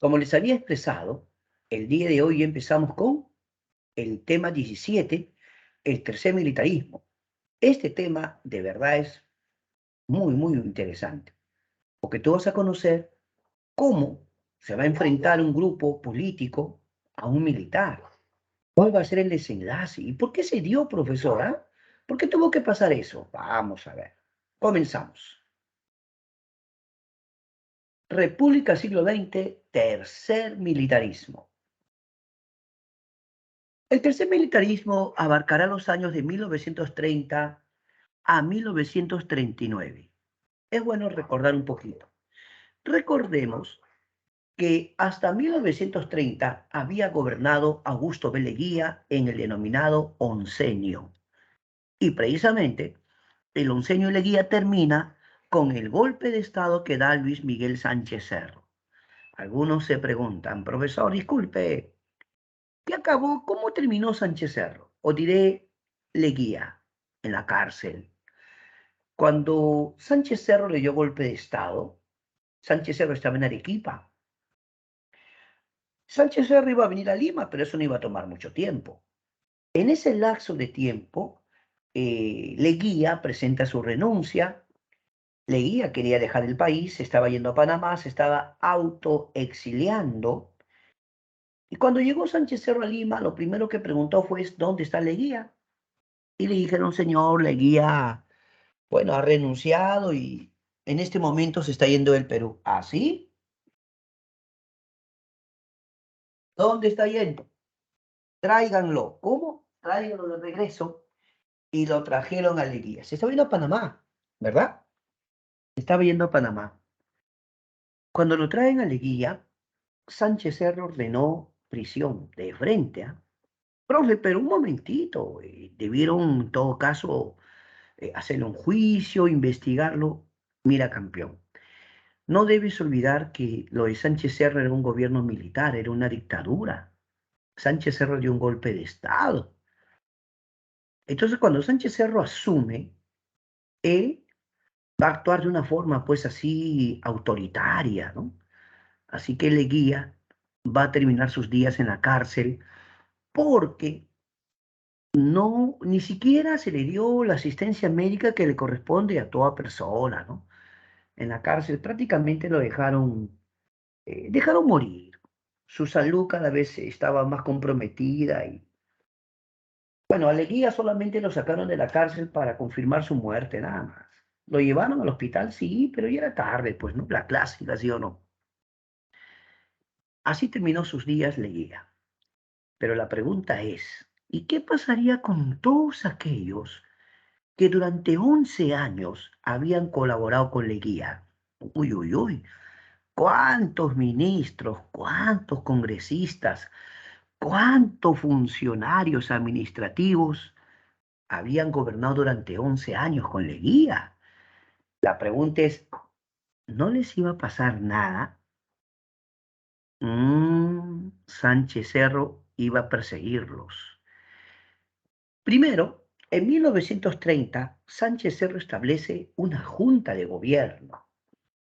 Como les había expresado, el día de hoy empezamos con el tema 17, el tercer militarismo. Este tema de verdad es muy, muy interesante, porque tú vas a conocer cómo se va a enfrentar un grupo político a un militar. ¿Cuál va a ser el desenlace? ¿Y por qué se dio, profesora? ¿Por qué tuvo que pasar eso? Vamos a ver. Comenzamos. República siglo XX, tercer militarismo. El tercer militarismo abarcará los años de 1930 a 1939. Es bueno recordar un poquito. Recordemos que hasta 1930 había gobernado Augusto B. Leguía en el denominado oncenio. Y precisamente el oncenio de Leguía termina con el golpe de Estado que da Luis Miguel Sánchez Cerro. Algunos se preguntan, profesor, disculpe, ¿qué acabó? ¿Cómo terminó Sánchez Cerro? O diré Leguía en la cárcel. Cuando Sánchez Cerro le dio golpe de Estado, Sánchez Cerro estaba en Arequipa. Sánchez Cerro iba a venir a Lima, pero eso no iba a tomar mucho tiempo. En ese lapso de tiempo, Leguía presenta su renuncia. Leguía quería dejar el país, se estaba yendo a Panamá, se estaba autoexiliando. Y cuando llegó Sánchez Cerro a Lima, lo primero que preguntó fue, ¿dónde está Leguía? Y le dijeron, señor, Leguía, bueno, ha renunciado y en este momento se está yendo del Perú. ¿Ah, sí? ¿Dónde está yendo? Tráiganlo. ¿Cómo? Tráiganlo de regreso. Y lo trajeron a Leguía. Se estaba yendo a Panamá, ¿verdad? Se estaba yendo a Panamá. Cuando lo traen a Leguía, Sánchez Cerro ordenó prisión de frente. ¿Ah? Profe, pero un momentito. Debieron, en todo caso, hacerle un juicio, investigarlo. Mira, campeón. No debes olvidar que lo de Sánchez Cerro era un gobierno militar, era una dictadura. Sánchez Cerro dio un golpe de Estado. Entonces, cuando Sánchez Cerro asume, él va a actuar de una forma, pues así, autoritaria, ¿no? Así que Leguía va a terminar sus días en la cárcel porque no, ni siquiera se le dio la asistencia médica que le corresponde a toda persona, ¿no? En la cárcel prácticamente lo dejaron morir. Su salud cada vez estaba más comprometida y, bueno, a Leguía solamente lo sacaron de la cárcel para confirmar su muerte, nada más. Lo llevaron al hospital, sí, pero ya era tarde, pues, ¿no? La clásica, ¿sí o no? Así terminó sus días Leguía. Pero la pregunta es, ¿y qué pasaría con todos aquellos que durante 11 años habían colaborado con Leguía? Uy, uy, uy. ¿Cuántos ministros, cuántos congresistas, cuántos funcionarios administrativos habían gobernado durante 11 años con Leguía? La pregunta es, ¿no les iba a pasar nada? Sánchez Cerro iba a perseguirlos. Primero, en 1930, Sánchez Cerro establece una junta de gobierno.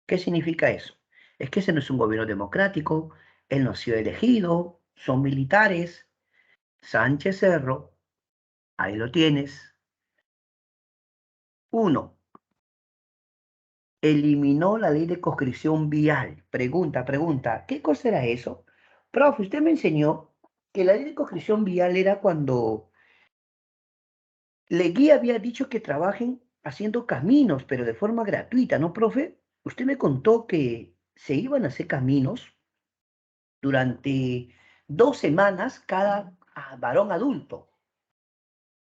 ¿Qué significa eso? Es que ese no es un gobierno democrático, él no ha sido elegido, son militares. Sánchez Cerro, ahí lo tienes. Uno, eliminó la ley de conscripción vial. Pregunta, ¿qué cosa era eso? Profe, usted me enseñó que la ley de conscripción vial era cuando Leguía había dicho que trabajen haciendo caminos, pero de forma gratuita, ¿no, profe? Usted me contó que se iban a hacer caminos durante 2 semanas cada varón adulto.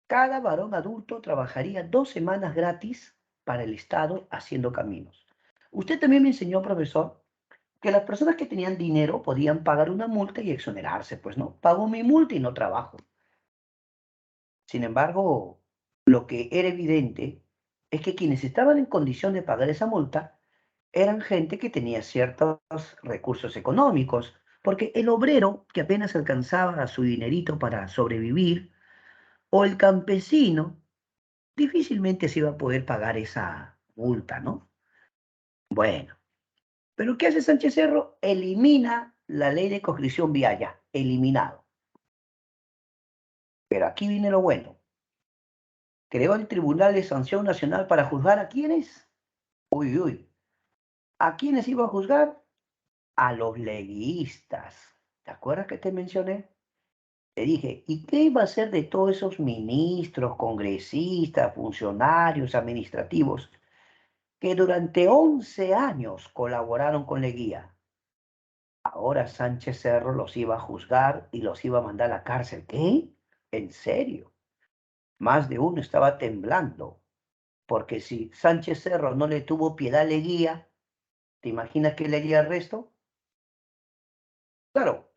Cada varón adulto trabajaría 2 semanas gratis para el Estado haciendo caminos. Usted también me enseñó, profesor, que las personas que tenían dinero podían pagar una multa y exonerarse, pues no, pago mi multa y no trabajo. Sin embargo, lo que era evidente es que quienes estaban en condición de pagar esa multa eran gente que tenía ciertos recursos económicos, porque el obrero que apenas alcanzaba su dinerito para sobrevivir, o el campesino, difícilmente se iba a poder pagar esa multa, ¿no? Bueno, pero ¿qué hace Sánchez Cerro? Elimina la ley de conscripción vial, eliminado. Pero aquí viene lo bueno. Creó el Tribunal de Sanción Nacional para juzgar a quiénes. Uy, uy. ¿A quiénes iba a juzgar? A los leguistas. ¿Te acuerdas que te mencioné? Te dije, ¿y qué iba a hacer de todos esos ministros, congresistas, funcionarios administrativos que durante 11 años colaboraron con Leguía? Ahora Sánchez Cerro los iba a juzgar y los iba a mandar a la cárcel. ¿Qué? ¿En serio? Más de uno estaba temblando, porque si Sánchez Cerro no le tuvo piedad a Leguía, ¿te imaginas qué le haría al resto? Claro,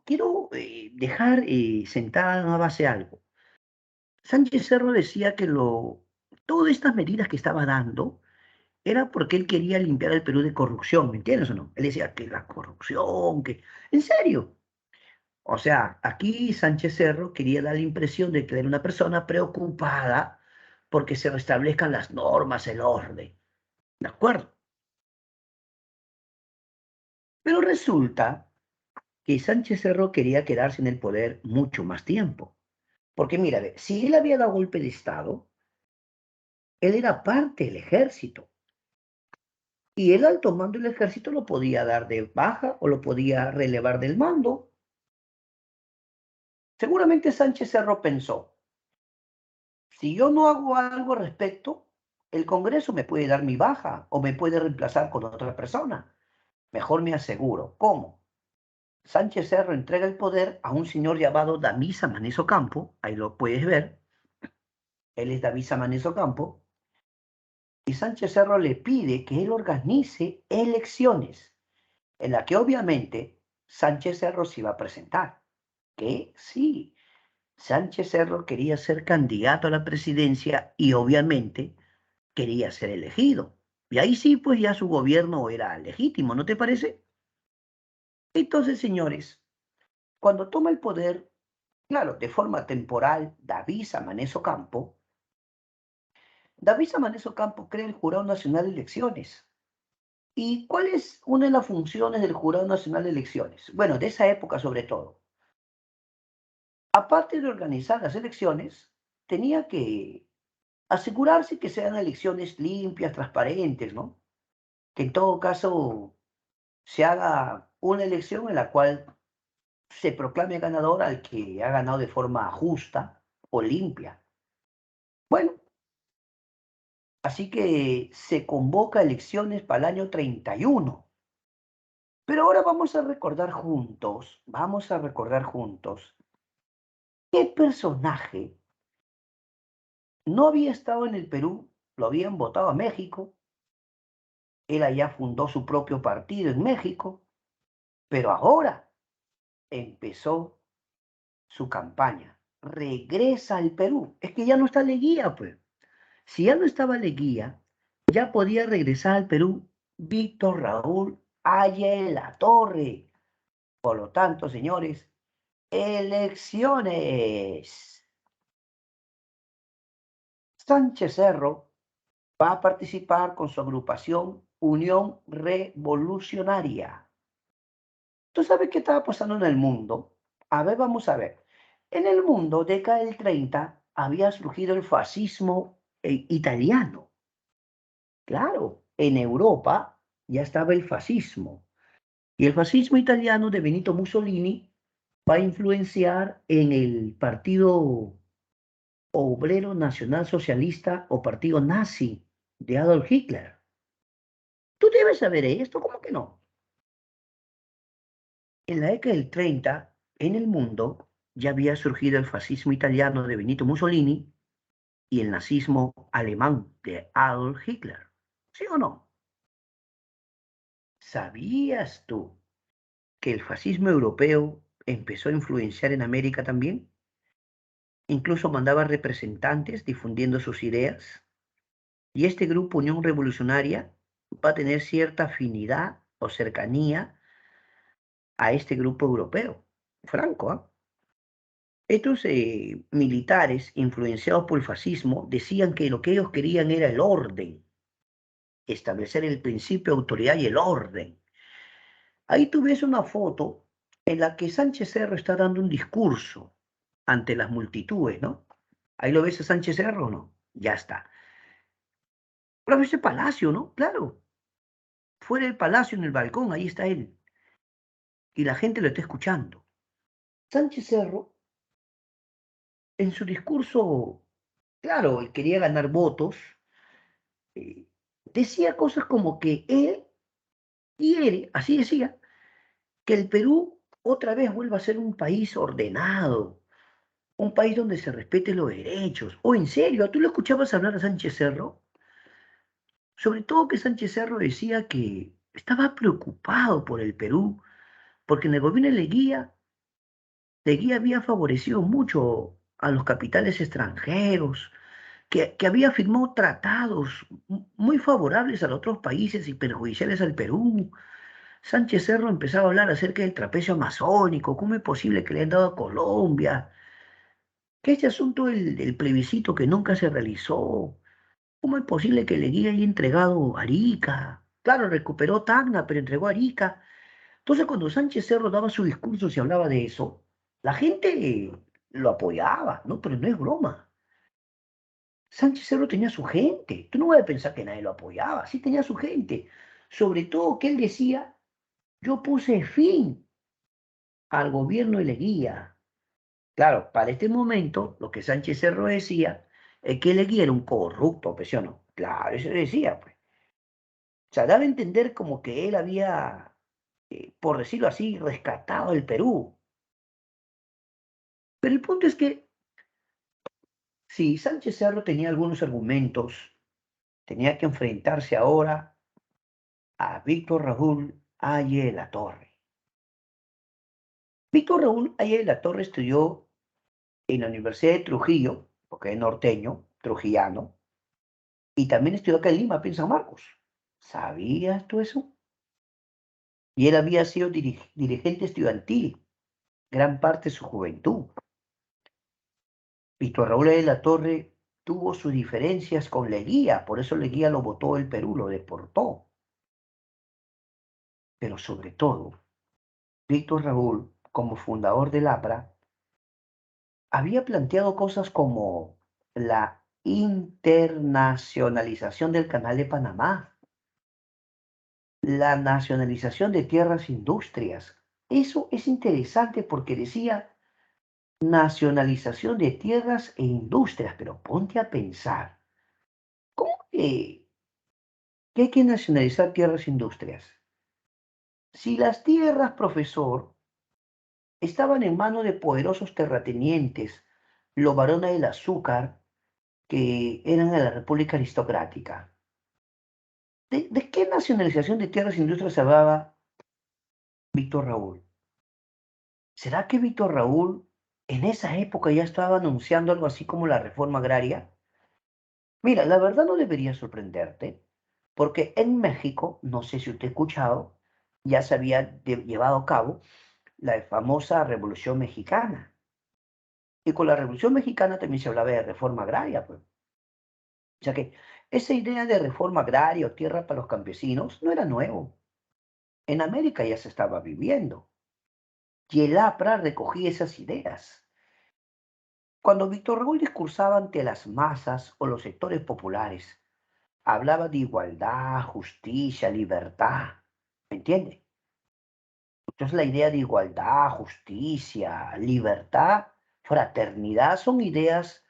quiero dejar sentada a base algo. Sánchez Cerro decía que todas estas medidas que estaba dando era porque él quería limpiar el Perú de corrupción, ¿me entiendes o no? Él decía que la corrupción, que... ¿En serio? O sea, aquí Sánchez Cerro quería dar la impresión de que era una persona preocupada porque se restablezcan las normas, el orden. ¿De acuerdo? Pero resulta que Sánchez Cerro quería quedarse en el poder mucho más tiempo. Porque mira, ve, si él había dado golpe de Estado, él era parte del ejército. Y él al tomando el ejército lo podía dar de baja o lo podía relevar del mando. Seguramente Sánchez Cerro pensó, si yo no hago algo al respecto, el Congreso me puede dar mi baja o me puede reemplazar con otra persona. Mejor me aseguro. ¿Cómo? Sánchez Cerro entrega el poder a un señor llamado Damisa Maneso Campo, ahí lo puedes ver, él es Damisa Maneso Campo, y Sánchez Cerro le pide que él organice elecciones, en la que obviamente Sánchez Cerro se iba a presentar. Que sí, Sánchez Cerro quería ser candidato a la presidencia y obviamente quería ser elegido. Y ahí sí, pues ya su gobierno era legítimo, ¿no te parece? Entonces, señores, cuando toma el poder, claro, de forma temporal, David Samaneso Campo, David Samaneso Campo crea el Jurado Nacional de Elecciones. ¿Y cuál es una de las funciones del Jurado Nacional de Elecciones? Bueno, de esa época sobre todo. Aparte de organizar las elecciones, tenía que asegurarse que sean elecciones limpias, transparentes, ¿no? Que en todo caso se haga una elección en la cual se proclame ganador al que ha ganado de forma justa o limpia. Bueno, así que se convoca elecciones para el año 31. Pero ahora vamos a recordar juntos, qué personaje no había estado en el Perú, lo habían votado a México, él allá fundó su propio partido en México, pero ahora empezó su campaña. Regresa al Perú. Es que ya no está Leguía, pues. Si ya no estaba Leguía, ya podía regresar al Perú Víctor Raúl Haya la Torre. Por lo tanto, señores, elecciones. Sánchez Cerro va a participar con su agrupación Unión Revolucionaria. ¿Tú sabes qué estaba pasando en el mundo? A ver, vamos a ver. En el mundo, década del 30, había surgido el fascismo italiano. Claro, en Europa ya estaba el fascismo. Y el fascismo italiano de Benito Mussolini va a influenciar en el Partido Obrero Nacional Socialista o Partido Nazi de Adolf Hitler. Tú debes saber esto, ¿cómo que no? En la década del 30, en el mundo ya había surgido el fascismo italiano de Benito Mussolini y el nazismo alemán de Adolf Hitler. ¿Sí o no? ¿Sabías tú que el fascismo europeo empezó a influenciar en América también? Incluso mandaba representantes difundiendo sus ideas. Y este grupo Unión Revolucionaria va a tener cierta afinidad o cercanía a este grupo europeo. Franco, ¿ah? Estos militares, influenciados por el fascismo, decían que lo que ellos querían era el orden, establecer el principio de autoridad y el orden. Ahí tú ves una foto en la que Sánchez Cerro está dando un discurso ante las multitudes, ¿no? Ahí lo ves a Sánchez Cerro, ¿o no? Ya está. Pero ves el palacio, ¿no? Claro. Fuera del palacio, en el balcón, ahí está él. Y la gente lo está escuchando. Sánchez Cerro, en su discurso, claro, él quería ganar votos, eh, decía cosas como que él quiere, así decía, que el Perú otra vez vuelva a ser un país ordenado, un país donde se respeten los derechos. O en serio, ¿tú lo escuchabas hablar a Sánchez Cerro? Sobre todo que Sánchez Cerro decía que estaba preocupado por el Perú, porque en el gobierno de Leguía había favorecido mucho a los capitales extranjeros, que había firmado tratados muy favorables a los otros países y perjudiciales al Perú. Sánchez Cerro empezaba a hablar acerca del trapecio amazónico, cómo es posible que le han dado a Colombia, que este asunto del plebiscito que nunca se realizó, cómo es posible que Leguía haya entregado Arica. Claro, recuperó Tacna, pero entregó Arica. Entonces, cuando Sánchez Cerro daba su discurso y hablaba de eso, la gente lo apoyaba, ¿no? Pero no es broma. Sánchez Cerro tenía su gente. Tú no vas a pensar que nadie lo apoyaba. Sí tenía su gente. Sobre todo que él decía, yo puse fin al gobierno de Leguía. Claro, para este momento, lo que Sánchez Cerro decía es que Leguía era un corrupto, pues, ¿sí o no? Claro, eso decía, pues. O sea, daba a entender como que él había, por decirlo así, rescatado el Perú. Pero el punto es que si Sánchez Cerro tenía algunos argumentos, tenía que enfrentarse ahora a Víctor Raúl Aye de la Torre. Víctor Raúl Aye de la Torre estudió en la Universidad de Trujillo, porque es norteño, trujillano, y también estudió acá en Lima, en San Marcos. ¿Sabías tú eso? Y él había sido dirigente estudiantil gran parte de su juventud. Víctor Raúl de la Torre tuvo sus diferencias con Leguía, por eso Leguía lo votó el Perú, lo deportó. Pero sobre todo, Víctor Raúl, como fundador del APRA, había planteado cosas como la internacionalización del Canal de Panamá, la nacionalización de tierras e industrias. Eso es interesante porque decía nacionalización de tierras e industrias, pero ponte a pensar, ¿cómo que hay que nacionalizar tierras e industrias? Si las tierras, profesor, estaban en manos de poderosos terratenientes, los varones del azúcar, que eran de la República Aristocrática. ¿De qué nacionalización de tierras e industrias hablaba Víctor Raúl? ¿Será que Víctor Raúl en esa época ya estaba anunciando algo así como la reforma agraria? Mira, la verdad no debería sorprenderte, porque en México, no sé si usted ha escuchado, ya se había llevado a cabo la famosa Revolución Mexicana. Y con la Revolución Mexicana también se hablaba de reforma agraria, pues. O sea que esa idea de reforma agraria o tierra para los campesinos no era nuevo. En América ya se estaba viviendo. Y el APRA recogía esas ideas. Cuando Víctor Raúl discursaba ante las masas o los sectores populares, hablaba de igualdad, justicia, libertad. ¿Me entiende? Entonces la idea de igualdad, justicia, libertad, fraternidad son ideas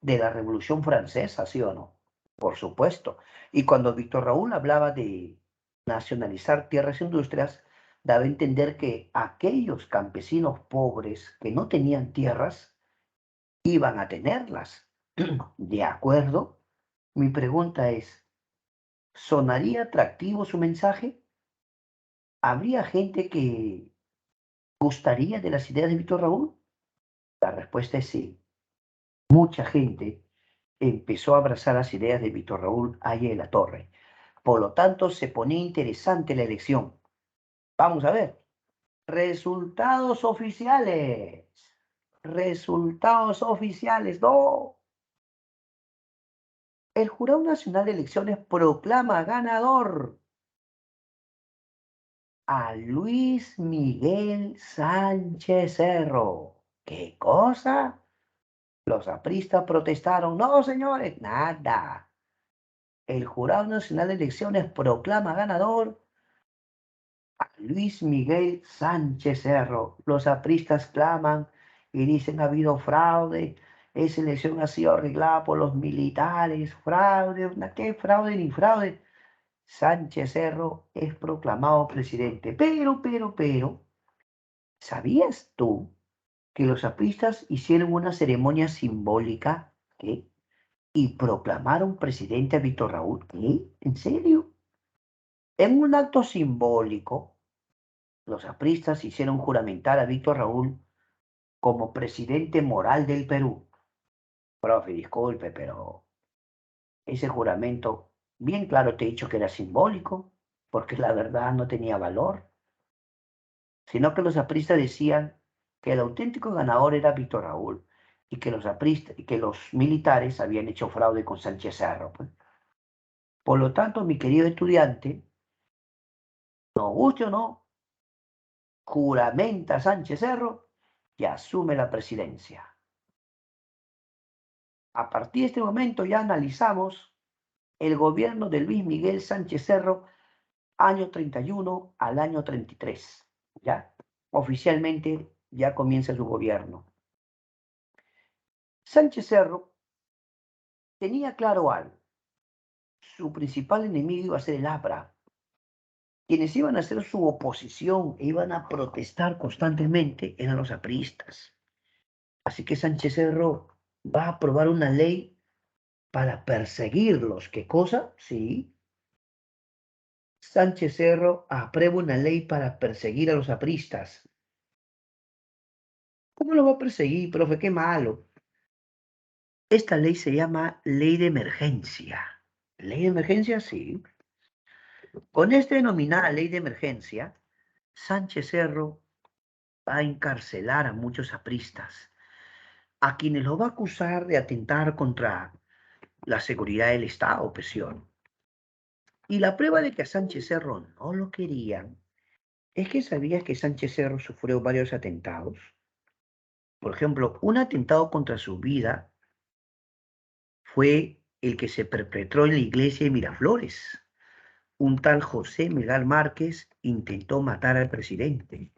de la Revolución Francesa, ¿sí o no? Por supuesto. Y cuando Víctor Raúl hablaba de nacionalizar tierras e industrias, daba a entender que aquellos campesinos pobres que no tenían tierras iban a tenerlas. ¿De acuerdo? Mi pregunta es, ¿sonaría atractivo su mensaje? ¿Habría gente que gustaría de las ideas de Víctor Raúl? La respuesta es sí. Mucha gente empezó a abrazar las ideas de Víctor Raúl Haya de la Torre. Por lo tanto, se ponía interesante la elección. Vamos a ver. Resultados oficiales. Resultados oficiales. No. El Jurado Nacional de Elecciones proclama ganador a Luis Miguel Sánchez Cerro. ¿Qué cosa? Los apristas protestaron. No, señores, nada. El Jurado Nacional de Elecciones proclama ganador a Luis Miguel Sánchez Cerro. Los apristas claman y dicen ha habido fraude. Esa elección ha sido arreglada por los militares. Fraude, ¿qué fraude ni fraude? Sánchez Cerro es proclamado presidente. Pero, ¿sabías tú que los apristas hicieron una ceremonia simbólica? ¿Qué? Y proclamaron presidente a Víctor Raúl? ¿Qué? ¿En serio? En un acto simbólico, los apristas hicieron juramentar a Víctor Raúl como presidente moral del Perú. Profe, disculpe, pero ese juramento, bien claro te he dicho que era simbólico, porque la verdad no tenía valor, sino que los apristas decían que el auténtico ganador era Víctor Raúl y que los apristas y que los militares habían hecho fraude con Sánchez Cerro, pues. Por lo tanto, mi querido estudiante, nos guste o no, juramenta Sánchez Cerro y asume la presidencia. A partir de este momento ya analizamos el gobierno de Luis Miguel Sánchez Cerro, año 31 al año 33. ¿Ya? Oficialmente ya comienza su gobierno. Sánchez Cerro tenía claro algo. Su principal enemigo iba a ser el APRA. Quienes iban a hacer su oposición e iban a protestar constantemente eran los apristas. Así que Sánchez Cerro va a aprobar una ley para perseguirlos. ¿Qué cosa? Sí. Sánchez Cerro aprueba una ley para perseguir a los apristas. ¿Cómo lo va a perseguir, profe? Qué malo. Esta ley se llama Ley de Emergencia. ¿Ley de emergencia? Sí. Con esta denominada Ley de Emergencia, Sánchez Cerro va a encarcelar a muchos apristas, a quienes lo va a acusar de atentar contra la seguridad del Estado, presión. Y la prueba de que a Sánchez Cerro no lo querían es que sabías que Sánchez Cerro sufrió varios atentados. Por ejemplo, un atentado contra su vida fue el que se perpetró en la iglesia de Miraflores. Un tal José Melgar Márquez intentó matar al presidente.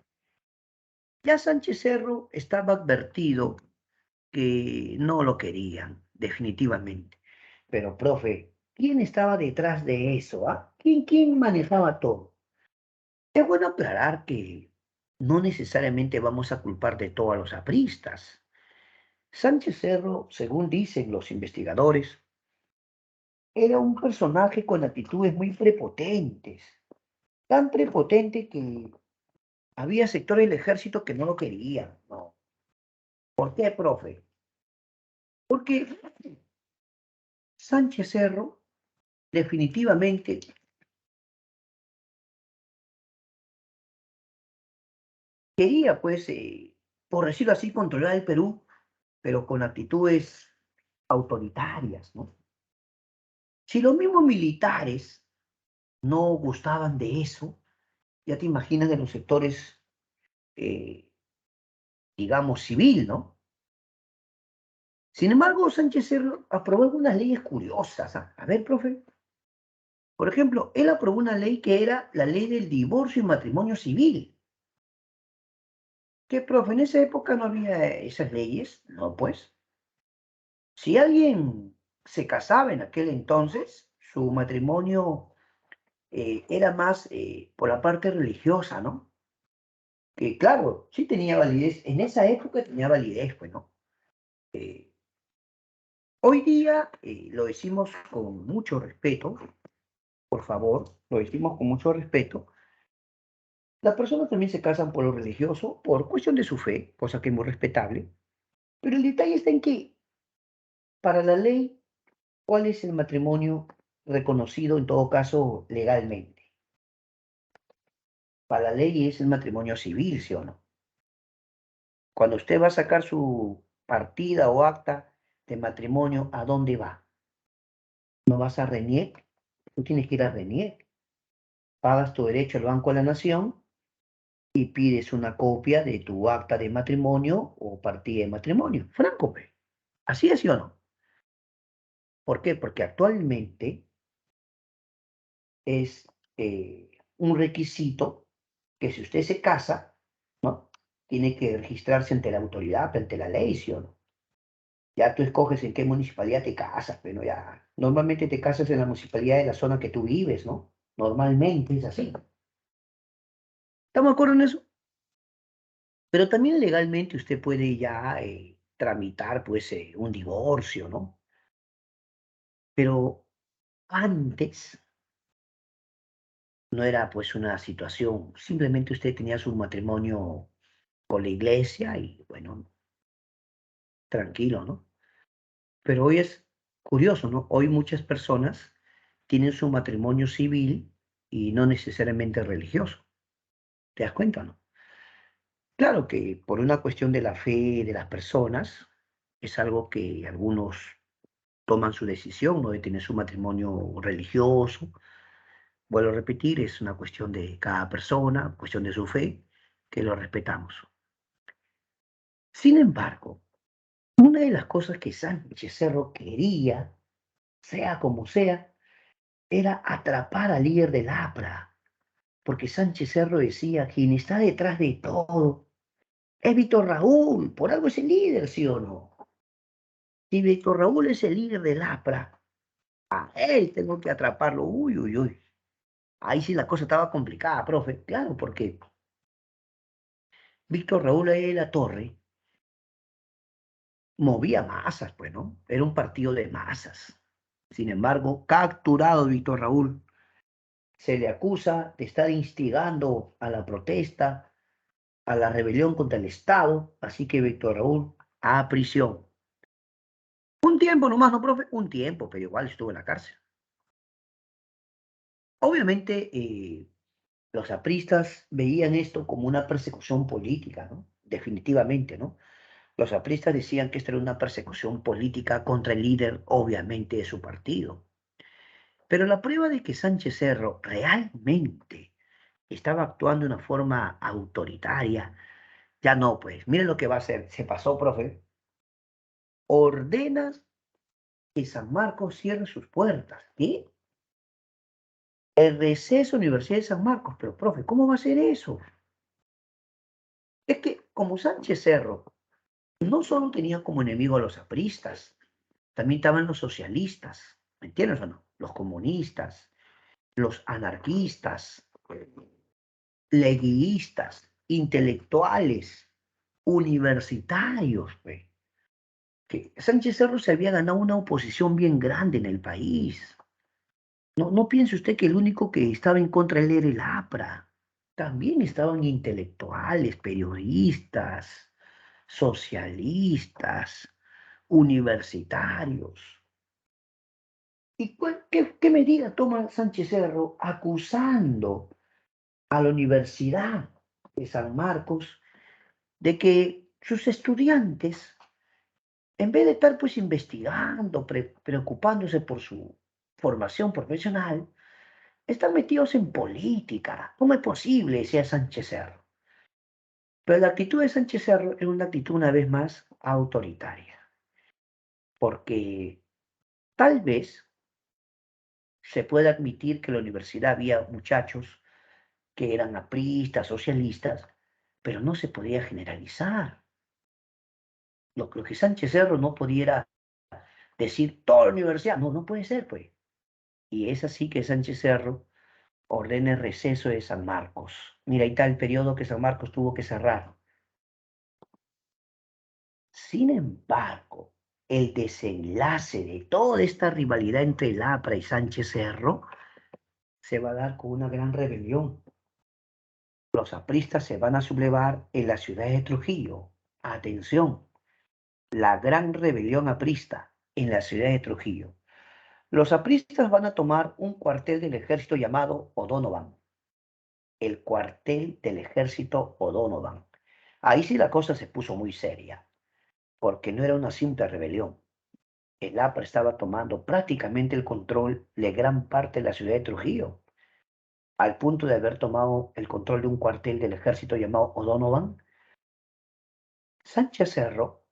Ya Sánchez Cerro estaba advertido que no lo querían, definitivamente. Pero, profe, ¿quién estaba detrás de eso? ¿Ah? ¿Quién manejaba todo? Es bueno aclarar que no necesariamente vamos a culpar de todo a los apristas. Sánchez Cerro, según dicen los investigadores, era un personaje con actitudes muy prepotentes, tan prepotente que había sectores del ejército que no lo querían, ¿no? ¿Por qué, profe? Porque Sánchez Cerro definitivamente quería, pues, por decirlo así, controlar el Perú, pero con actitudes autoritarias, ¿no? Si los mismos militares no gustaban de eso, ya te imaginas de los sectores, eh, digamos, civil, ¿no? Sin embargo, Sánchez Cerro aprobó algunas leyes curiosas. ¿Ah? A ver, profe. Por ejemplo, él aprobó una ley que era la ley del divorcio y matrimonio civil. ¿Qué, profe? En esa época no había esas leyes. No, pues. Si alguien se casaba en aquel entonces, su matrimonio era más por la parte religiosa, ¿no? Que claro, sí tenía validez. En esa época tenía validez, pues, ¿no? Eh, Hoy día lo decimos con mucho respeto, por favor, lo decimos con mucho respeto. Las personas también se casan por lo religioso, por cuestión de su fe, cosa que es muy respetable. Pero el detalle está en que, para la ley, ¿cuál es el matrimonio reconocido en todo caso legalmente? Para la ley es el matrimonio civil, ¿sí o no? Cuando usted va a sacar su partida o acta de matrimonio, ¿a dónde va? ¿No vas a RENIEC? Tú tienes que ir a RENIEC. pagas tu derecho al Banco de la Nación y pides una copia de tu acta de matrimonio o partida de matrimonio. Franco, pe. ¿Así es, sí o no? ¿Por qué? Porque actualmente es un requisito que si usted se casa, ¿no? Tiene que registrarse ante la autoridad, ante la ley, ¿sí o no? Ya tú escoges en qué municipalidad te casas, pero ya, normalmente te casas en la municipalidad de la zona que tú vives, ¿no? Normalmente es así. ¿Estamos de acuerdo en eso? Pero también legalmente usted puede ya tramitar, pues, un divorcio, ¿no? Pero antes no era, pues, una situación, simplemente usted tenía su matrimonio con la iglesia y, bueno, tranquilo, ¿no? Pero hoy es curioso, ¿no? Hoy muchas personas tienen su matrimonio civil y no necesariamente religioso. ¿Te das cuenta, no? Claro que por una cuestión de la fe de las personas, es algo que algunos toman su decisión, ¿no? De tener su matrimonio religioso. Vuelvo a repetir, es una cuestión de cada persona, cuestión de su fe, que lo respetamos. Sin embargo, una de las cosas que Sánchez Cerro quería, sea como sea, era atrapar al líder del APRA, porque Sánchez Cerro decía, quien está detrás de todo es Víctor Raúl, por algo es el líder, ¿sí o no? Si Víctor Raúl es el líder del APRA, a él tengo que atraparlo, uy, uy, uy. Ahí sí la cosa estaba complicada, profe, claro, porque Víctor Raúl ahí de la Torre movía masas, pues, ¿no? Era un partido de masas. Sin embargo, capturado Víctor Raúl, se le acusa de estar instigando a la protesta, a la rebelión contra el Estado, así que Víctor Raúl a prisión. Un tiempo nomás, ¿no, profe? Un tiempo, pero igual estuvo en la cárcel. Obviamente, los apristas veían esto como una persecución política, ¿no? Definitivamente, ¿no? Los apristas decían que esto era una persecución política contra el líder, obviamente, de su partido. Pero la prueba de que Sánchez Cerro realmente estaba actuando de una forma autoritaria, ya no, pues, miren lo que va a hacer. Se pasó, profe. Ordenas que San Marcos cierre sus puertas. ¿Qué? El receso Universidad de San Marcos. Pero, profe, ¿cómo va a ser eso? Es que como Sánchez Cerro no solo tenía como enemigo a los apristas, también estaban los socialistas, ¿me entiendes o no? Los comunistas, los anarquistas, leguistas, intelectuales, universitarios, pues. Que Sánchez Cerro se había ganado una oposición bien grande en el país. No, no piense usted que el único que estaba en contra de él era el APRA. También estaban intelectuales, periodistas, socialistas, universitarios. ¿Y qué medida toma Sánchez Cerro acusando a la Universidad de San Marcos de que sus estudiantes, en vez de estar pues investigando, preocupándose por su formación profesional, están metidos en política? ¿Cómo es posible? Decía Sánchez Cerro. Pero la actitud de Sánchez Cerro es una actitud una vez más autoritaria, porque tal vez se puede admitir que en la universidad había muchachos que eran apristas, socialistas, pero no se podía generalizar. Lo que Sánchez Cerro no pudiera decir toda la universidad, no, no puede ser, pues. Y es así que Sánchez Cerro ordena el receso de San Marcos. Mira, ahí está el periodo que San Marcos tuvo que cerrar. Sin embargo, el desenlace de toda esta rivalidad entre el APRA y Sánchez Cerro se va a dar con una gran rebelión. Los apristas se van a sublevar en la ciudad de Trujillo. Atención, la gran rebelión aprista en la ciudad de Trujillo. Los apristas van a tomar un cuartel del ejército llamado O'Donovan. El cuartel del ejército O'Donovan. Ahí sí la cosa se puso muy seria, porque no era una simple rebelión. El APRA estaba tomando prácticamente el control de gran parte de la ciudad de Trujillo. al punto de haber tomado el control de un cuartel del ejército llamado O'Donovan, Sánchez Cerro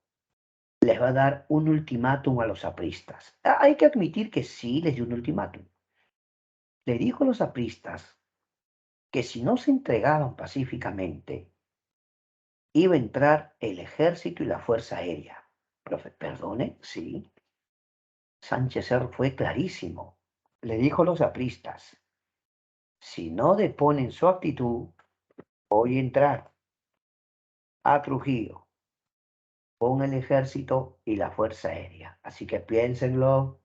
les va a dar un ultimátum a los apristas. Hay que admitir que sí les dio un ultimátum. Le dijo a los apristas que si no se entregaban pacíficamente, iba a entrar el ejército y la fuerza aérea. Profe, perdone, sí. Sánchez Cerro fue clarísimo. Le dijo a los apristas, si no deponen su actitud, voy a entrar a Trujillo con el ejército y la fuerza aérea. Así que piénsenlo.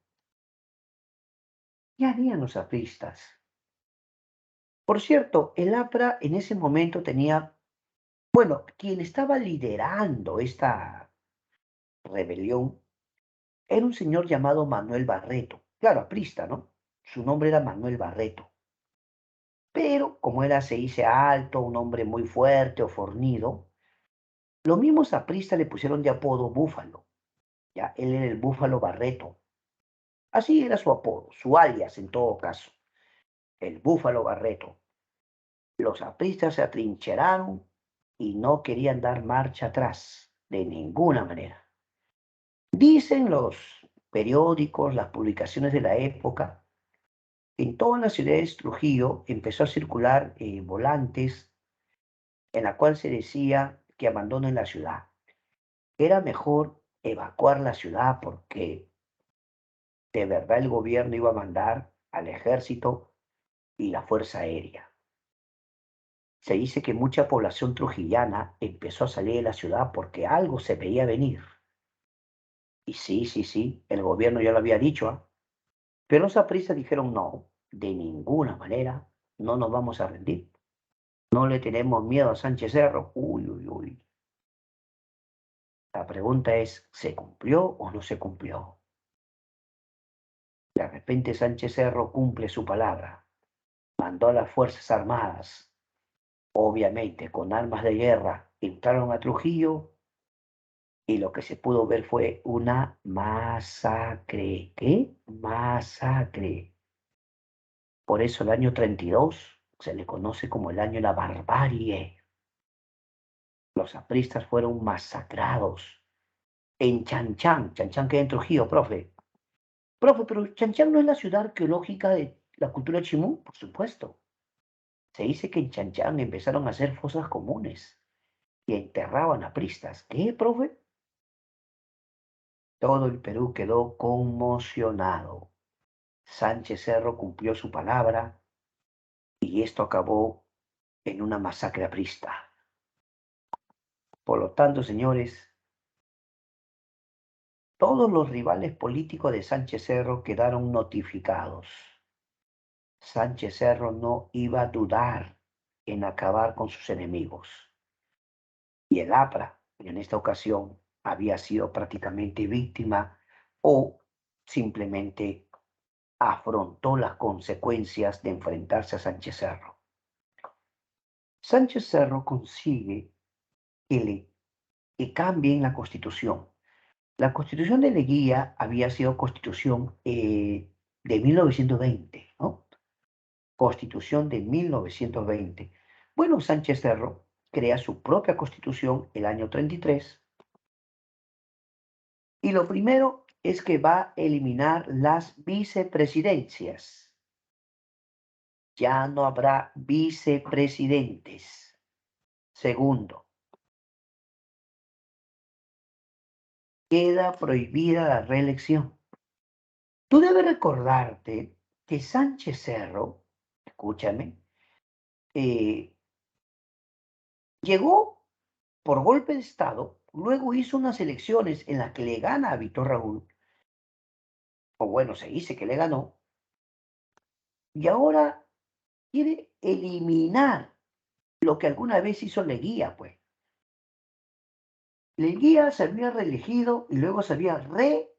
¿Qué harían los apristas? Por cierto, el APRA en ese momento tenía, bueno, quien estaba liderando esta rebelión era un señor llamado Manuel Barreto. Claro, aprista, ¿no? Su nombre era Manuel Barreto. Pero como era, se dice, alto, un hombre muy fuerte o fornido, los mismos apristas le pusieron de apodo Búfalo. Ya, él era el Búfalo Barreto. Así era su apodo, su alias en todo caso, el Búfalo Barreto. Los apristas se atrincheraron y no querían dar marcha atrás, de ninguna manera. Dicen los periódicos, las publicaciones de la época, que en todas las ciudades de Trujillo empezó a circular volantes en la cual se decía que abandonen la ciudad. Era mejor evacuar la ciudad porque de verdad el gobierno iba a mandar al ejército y la fuerza aérea. Se dice que mucha población trujillana empezó a salir de la ciudad porque algo se veía venir. Y sí, sí, sí, el gobierno ya lo había dicho, ¿ah? Pero los apristas dijeron no, de ninguna manera, no nos vamos a rendir. No le tenemos miedo a Sánchez Cerro. Uy, uy, uy. La pregunta es, ¿se cumplió o no se cumplió? De repente Sánchez Cerro cumple su palabra. Mandó a las Fuerzas Armadas, obviamente con armas de guerra, entraron a Trujillo y lo que se pudo ver fue una masacre. ¿Qué? Masacre. Por eso el año 32 se le conoce como el año de la barbarie. Los apristas fueron masacrados en Chanchán. Chanchán queda en Trujillo, profe. Profe, pero Chanchán no es la ciudad arqueológica de la cultura chimú, por supuesto. Se dice que en Chanchán empezaron a hacer fosas comunes y enterraban apristas. ¿Qué, profe? Todo el Perú quedó conmocionado. Sánchez Cerro cumplió su palabra y esto acabó en una masacre aprista. Por lo tanto, señores, todos los rivales políticos de Sánchez Cerro quedaron notificados. Sánchez Cerro no iba a dudar en acabar con sus enemigos. Y el APRA, en esta ocasión, había sido prácticamente víctima o simplemente afrontó las consecuencias de enfrentarse a Sánchez Cerro. Sánchez Cerro consigue que cambien la constitución. La constitución de Leguía había sido constitución de 1920, ¿no? Constitución de 1920. Bueno, Sánchez Cerro crea su propia constitución el año 33 y lo primero es que va a eliminar las vicepresidencias. Ya no habrá vicepresidentes. Segundo, queda prohibida la reelección. Tú debes recordarte que Sánchez Cerro, escúchame, eh, llegó por golpe de Estado, luego hizo unas elecciones en las que le gana a Víctor Raúl, o bueno, se dice que le ganó, y ahora quiere eliminar lo que alguna vez hizo Leguía, pues. Leguía se había reelegido y luego se había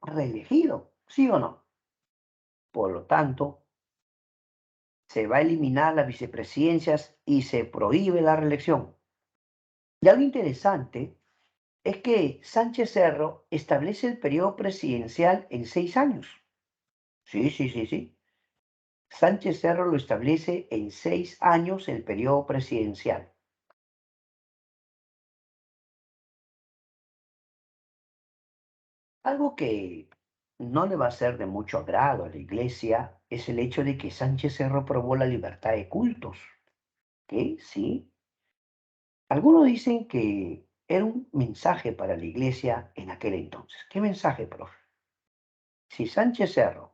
reelegido, ¿sí o no? Por lo tanto, se va a eliminar las vicepresidencias y se prohíbe la reelección. Y algo interesante es que Sánchez Cerro establece el periodo presidencial en 6 años. Sí, sí, sí, sí. Sánchez Cerro lo establece en 6 años el periodo presidencial. Algo que no le va a ser de mucho agrado a la Iglesia es el hecho de que Sánchez Cerro aprobó la libertad de cultos. ¿Qué? Sí. Algunos dicen que era un mensaje para la Iglesia en aquel entonces. ¿Qué mensaje, profe? Si Sánchez Cerro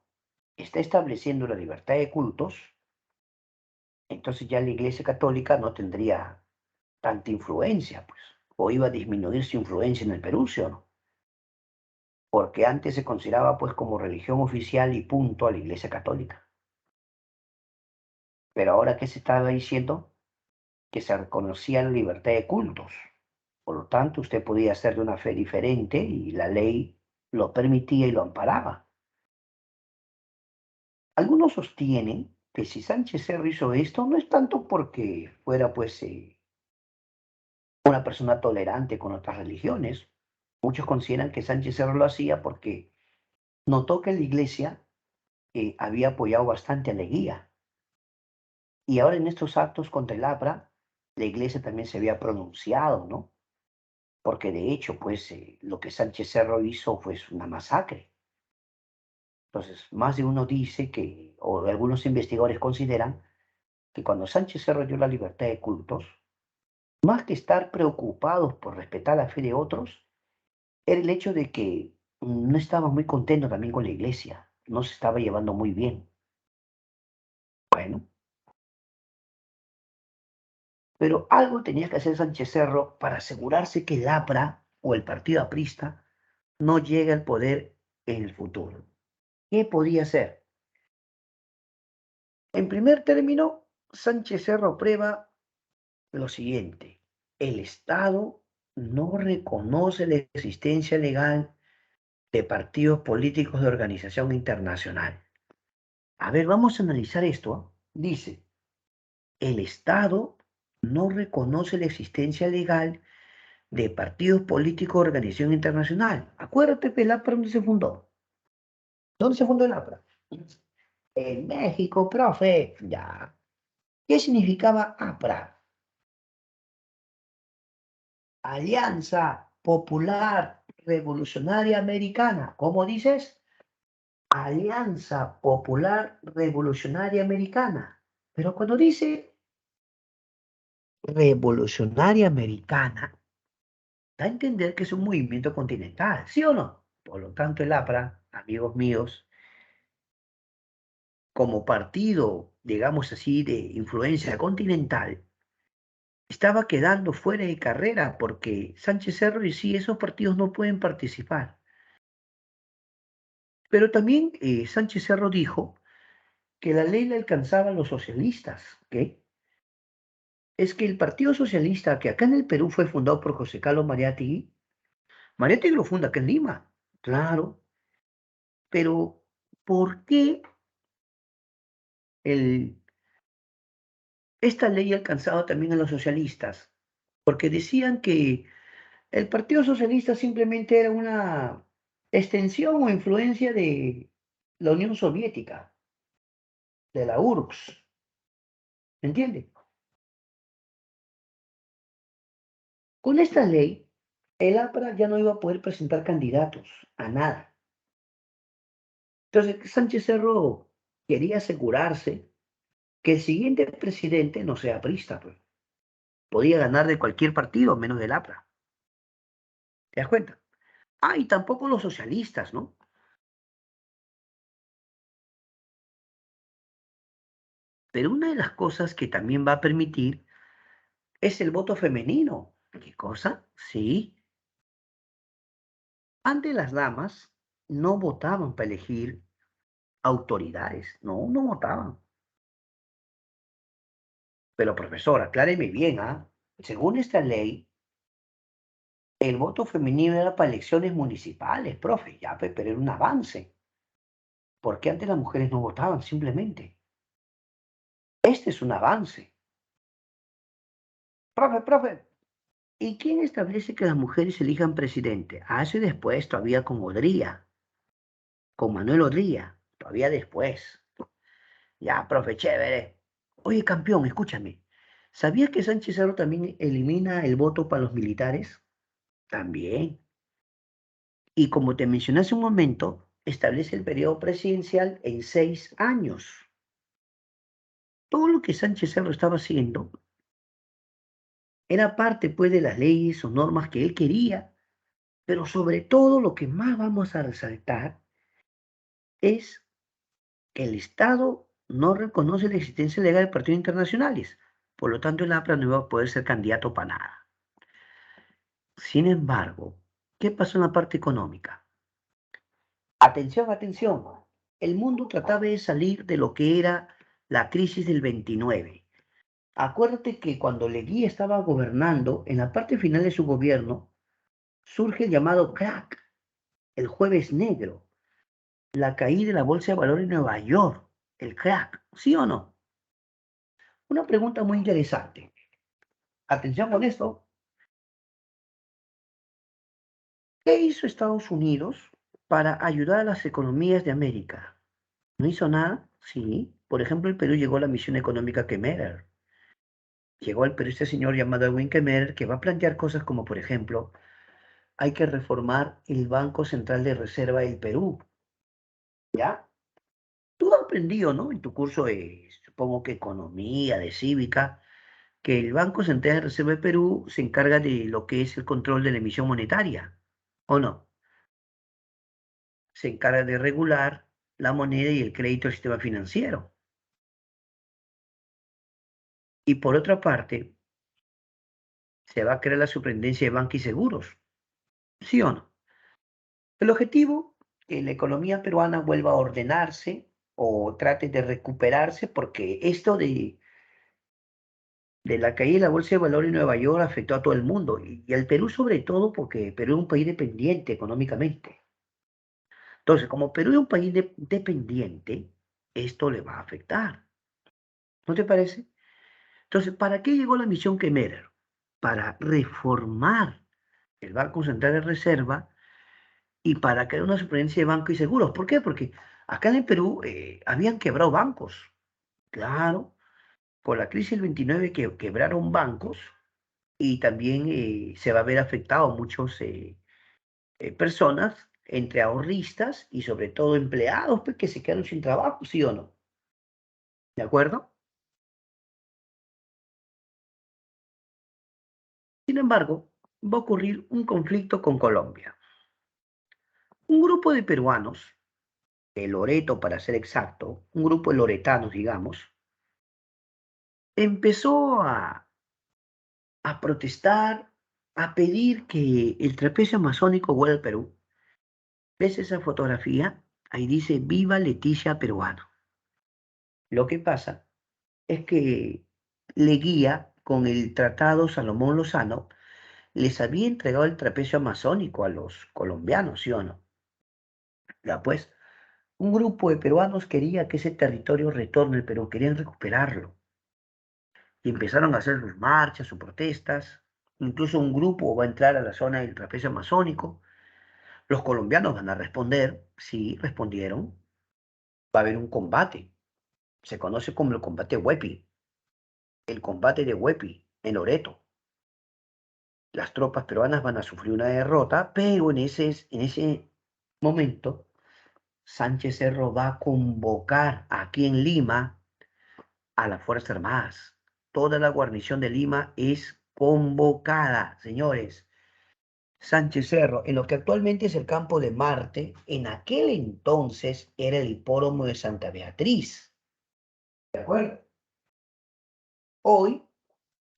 está estableciendo la libertad de cultos, entonces ya la Iglesia Católica no tendría tanta influencia, pues, o iba a disminuir su influencia en el Perú, ¿sí o no? Porque antes se consideraba, pues, como religión oficial y punto a la Iglesia Católica. Pero ahora, ¿qué se estaba diciendo? Que se reconocía la libertad de cultos. Por lo tanto, usted podía ser de una fe diferente y la ley lo permitía y lo amparaba. Algunos sostienen que si Sánchez Cerro hizo esto, no es tanto porque fuera, pues, una persona tolerante con otras religiones. Muchos consideran que Sánchez Cerro lo hacía porque notó que la iglesia había apoyado bastante a Leguía. Y ahora en estos actos contra el APRA, la iglesia también se había pronunciado, ¿no? Porque de hecho, pues, lo que Sánchez Cerro hizo fue una masacre. Entonces, más de uno dice que, o algunos investigadores consideran, que cuando Sánchez Cerro dio la libertad de cultos, más que estar preocupados por respetar la fe de otros, era el hecho de que no estaba muy contento también con la iglesia, no se estaba llevando muy bien. Bueno, pero algo tenía que hacer Sánchez Cerro para asegurarse que el APRA o el partido aprista no llegue al poder en el futuro. ¿Qué podía hacer? En primer término, Sánchez Cerro aprueba lo siguiente: el Estado no reconoce la existencia legal de partidos políticos de organización internacional. A ver, vamos a analizar esto. Dice, el Estado no reconoce la existencia legal de partidos políticos de organización internacional. Acuérdate que el APRA, ¿dónde se fundó? ¿Dónde se fundó el APRA? En México, profe. Ya. ¿Qué significaba APRA? Alianza Popular Revolucionaria Americana. ¿Cómo dices? Alianza Popular Revolucionaria Americana. Pero cuando dice Revolucionaria Americana, da a entender que es un movimiento continental, ¿sí o no? Por lo tanto, el APRA, amigos míos, como partido, digamos así, de influencia continental, estaba quedando fuera de carrera porque Sánchez Cerro decía, esos partidos no pueden participar. Pero también Sánchez Cerro dijo que la ley le alcanzaba a los socialistas, ¿ok? Es que el Partido Socialista, que acá en el Perú fue fundado por José Carlos Mariátegui, Mariátegui lo funda acá en Lima, claro, pero ¿por qué el, esta ley alcanzaba también a los socialistas? Porque decían que el Partido Socialista simplemente era una extensión o influencia de la Unión Soviética, de la URSS, ¿me entiende? Con esta ley, el APRA ya no iba a poder presentar candidatos a nada. Entonces, Sánchez Cerro quería asegurarse que el siguiente presidente no sea aprista, pues. Podía ganar de cualquier partido, menos del APRA. ¿Te das cuenta? Ah, y tampoco los socialistas, ¿no? Pero una de las cosas que también va a permitir es el voto femenino. ¿Qué cosa? Sí. Antes las damas no votaban para elegir autoridades. No, no votaban. Pero profesor, acláreme bien, ¿ah? Según esta ley, el voto femenino era para elecciones municipales, profe, ya, pero era un avance. Porque antes las mujeres no votaban, simplemente. Este es un avance. Profe, ¿y quién establece que las mujeres elijan presidente? Hace después, todavía con Odría, con Manuel Odría, todavía después. Ya, profe, chévere. Oye, campeón, escúchame. ¿Sabías que Sánchez Cerro también elimina el voto para los militares? También. Y como te mencioné hace un momento, establece el periodo presidencial en 6 años. Todo lo que Sánchez Cerro estaba haciendo era parte, pues, de las leyes o normas que él quería, pero sobre todo lo que más vamos a resaltar es que el Estado no reconoce la existencia legal de partidos internacionales. Por lo tanto, el APRA no iba a poder ser candidato para nada. Sin embargo, ¿qué pasó en la parte económica? Atención, atención. El mundo trataba de salir de lo que era la crisis del 29. Acuérdate que cuando Leguía estaba gobernando, en la parte final de su gobierno, surge el llamado crack, el jueves negro, la caída de la bolsa de valores en Nueva York, el crack, ¿sí o no? Una pregunta muy interesante. Atención con esto. ¿Qué hizo Estados Unidos para ayudar a las economías de América? ¿No hizo nada? Sí. Por ejemplo, el Perú llegó a la misión económica Kemmerer. Llegó al Perú este señor llamado Edwin Kemmerer que va a plantear cosas como, por ejemplo, hay que reformar el Banco Central de Reserva del Perú. ¿Ya? Tú has aprendido, ¿no? En tu curso de, supongo que economía, de cívica, que el Banco Central de Reserva del Perú se encarga de lo que es el control de la emisión monetaria, ¿o no? Se encarga de regular la moneda y el crédito del sistema financiero. Y por otra parte, se va a crear la superintendencia de bancos y seguros, ¿sí o no? El objetivo, que la economía peruana vuelva a ordenarse o trate de recuperarse, porque esto de la caída de la bolsa de valores en Nueva York afectó a todo el mundo y al Perú sobre todo porque Perú es un país dependiente económicamente. Entonces, como Perú es un país dependiente, esto le va a afectar. ¿No te parece? Entonces, ¿para qué llegó la misión Kemmerer? Para reformar el Banco Central de Reserva y para crear una superintendencia de bancos y seguros. ¿Por qué? Porque acá en el Perú habían quebrado bancos. Claro, por la crisis del 29 que quebraron bancos y también se va a ver afectado muchos personas, entre ahorristas y sobre todo empleados pues, que se quedaron sin trabajo, ¿sí o no? ¿De acuerdo? Sin embargo, va a ocurrir un conflicto con Colombia. Un grupo de peruanos, de Loreto para ser exacto, un grupo de loretanos, digamos, empezó a protestar, a pedir que el trapecio amazónico vuelva al Perú. ¿Ves esa fotografía? Ahí dice, viva Leticia peruano. Lo que pasa es que Leguía, con el Tratado Salomón Lozano, les había entregado el trapecio amazónico a los colombianos, ¿sí o no? Ya pues, un grupo de peruanos quería que ese territorio retorne al Perú, querían recuperarlo. Y empezaron a hacer sus marchas, sus protestas. Incluso un grupo va a entrar a la zona del trapecio amazónico. Los colombianos van a responder, sí, respondieron. Va a haber un combate. Se conoce como el combate Huepi, el combate de Huepi en Loreto. Las tropas peruanas van a sufrir una derrota, pero en ese momento Sánchez Cerro va a convocar aquí en Lima a las Fuerzas Armadas. Toda la guarnición de Lima es convocada, señores. Sánchez Cerro, en lo que actualmente es el Campo de Marte, en aquel entonces era el hipódromo de Santa Beatriz. ¿De acuerdo? Hoy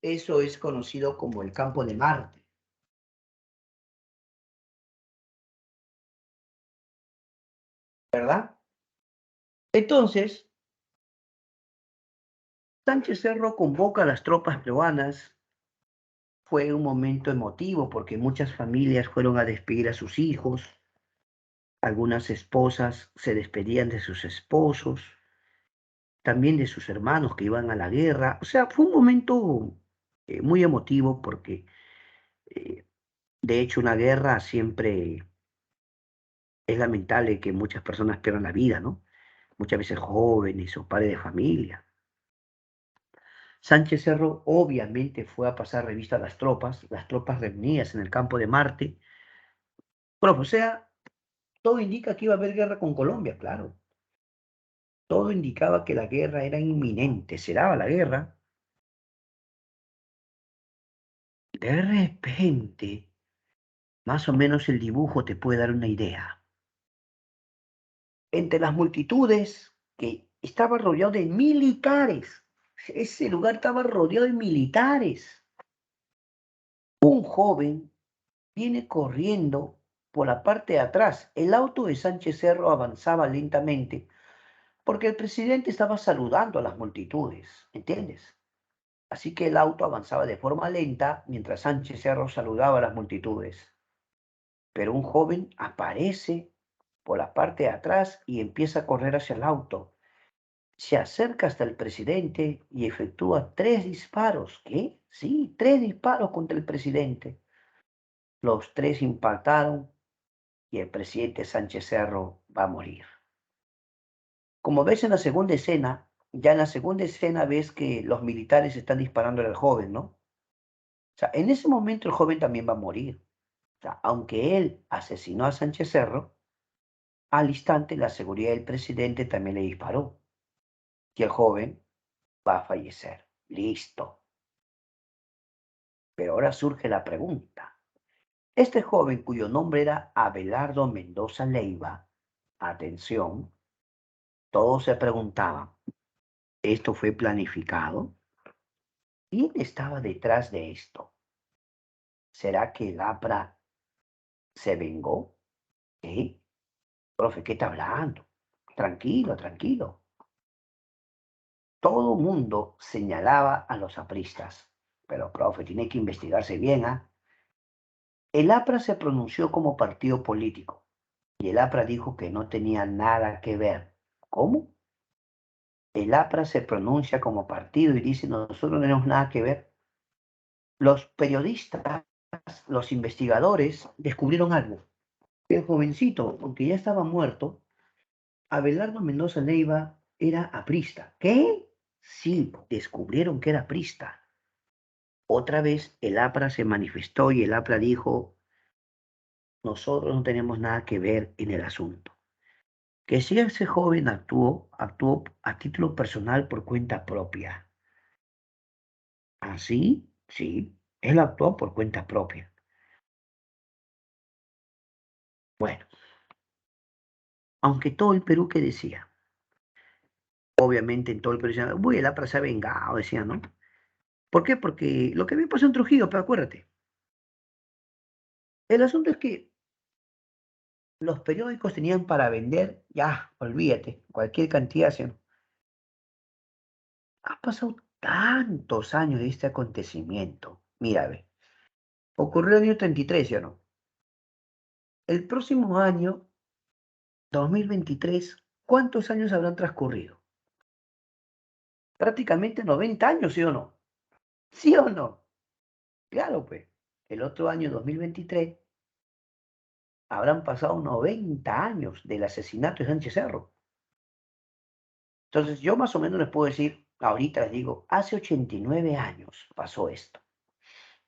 eso es conocido como el Campo de Marte, ¿verdad? Entonces, Sánchez Cerro convoca a las tropas peruanas. Fue un momento emotivo porque muchas familias fueron a despedir a sus hijos, algunas esposas se despedían de sus esposos, también de sus hermanos que iban a la guerra. O sea, fue un momento muy emotivo porque, eh, de hecho, una guerra siempre es lamentable que muchas personas pierdan la vida, ¿no? muchas veces jóvenes o padres de familia. Sánchez Cerro obviamente fue a pasar revista a las tropas reunidas en el campo de Marte. Bueno, o sea, todo indica que iba a haber guerra con Colombia, claro. Todo indicaba que la guerra era inminente, se daba la guerra. De repente, más o menos el dibujo te puede dar una idea. Entre las multitudes que estaba rodeado de militares, ese lugar estaba rodeado de militares. Un joven viene corriendo por la parte de atrás. El auto de Sánchez Cerro avanzaba lentamente porque el presidente estaba saludando a las multitudes, ¿entiendes? Así que el auto avanzaba de forma lenta mientras Sánchez Cerro saludaba a las multitudes. Pero un joven aparece por la parte de atrás y empieza a correr hacia el auto. Se acerca hasta el presidente y efectúa 3 disparos. ¿Qué? Sí, 3 disparos contra el presidente. Los 3 impactaron y el presidente Sánchez Cerro va a morir. Como ves en la segunda escena, ya en la segunda escena ves que los militares están disparando al joven, ¿no? O sea, en ese momento el joven también va a morir. O sea, aunque él asesinó a Sánchez Cerro, al instante la seguridad del presidente también le disparó y el joven va a fallecer. Listo. Pero ahora surge la pregunta. Este joven cuyo nombre era Abelardo Mendoza Leiva, atención, todos se preguntaban, ¿esto fue planificado? ¿Quién estaba detrás de esto? ¿Será que el APRA se vengó? ¿Qué? Profe, ¿qué está hablando? Tranquilo, tranquilo. Todo mundo señalaba a los apristas. Pero, profe, tiene que investigarse bien, ¿ah? El APRA se pronunció como partido político y el APRA dijo que no tenía nada que ver. ¿Cómo? El APRA se pronuncia como partido y dice nosotros no tenemos nada que ver. Los periodistas, los investigadores descubrieron algo. El jovencito, aunque ya estaba muerto, Abelardo Mendoza Leiva era aprista. ¿Qué? Sí, descubrieron que era aprista. Otra vez el APRA se manifestó y el APRA dijo, nosotros no tenemos nada que ver en el asunto. Que si ese joven actuó a título personal por cuenta propia. ¿Así? Sí, él actuó por cuenta propia. Bueno, aunque todo el Perú que decía, obviamente en todo el Perú decía, uy, el APRA se ha vengado, decía, ¿no? ¿Por qué? Porque lo que había pasado en Trujillo, pero acuérdate, el asunto es que los periódicos tenían para vender, ya, olvídate, cualquier cantidad. ¿Sí? Ha pasado tantos años de este acontecimiento. Mira, ve, ocurrió en el año 33, ¿sí o no? El próximo año, 2023, ¿cuántos años habrán transcurrido? Prácticamente 90 años, ¿sí o no? ¿Sí o no? Claro, pues. El otro año, 2023, habrán pasado 90 años del asesinato de Sánchez Cerro. Entonces, yo más o menos les puedo decir, ahorita les digo, hace 89 años pasó esto.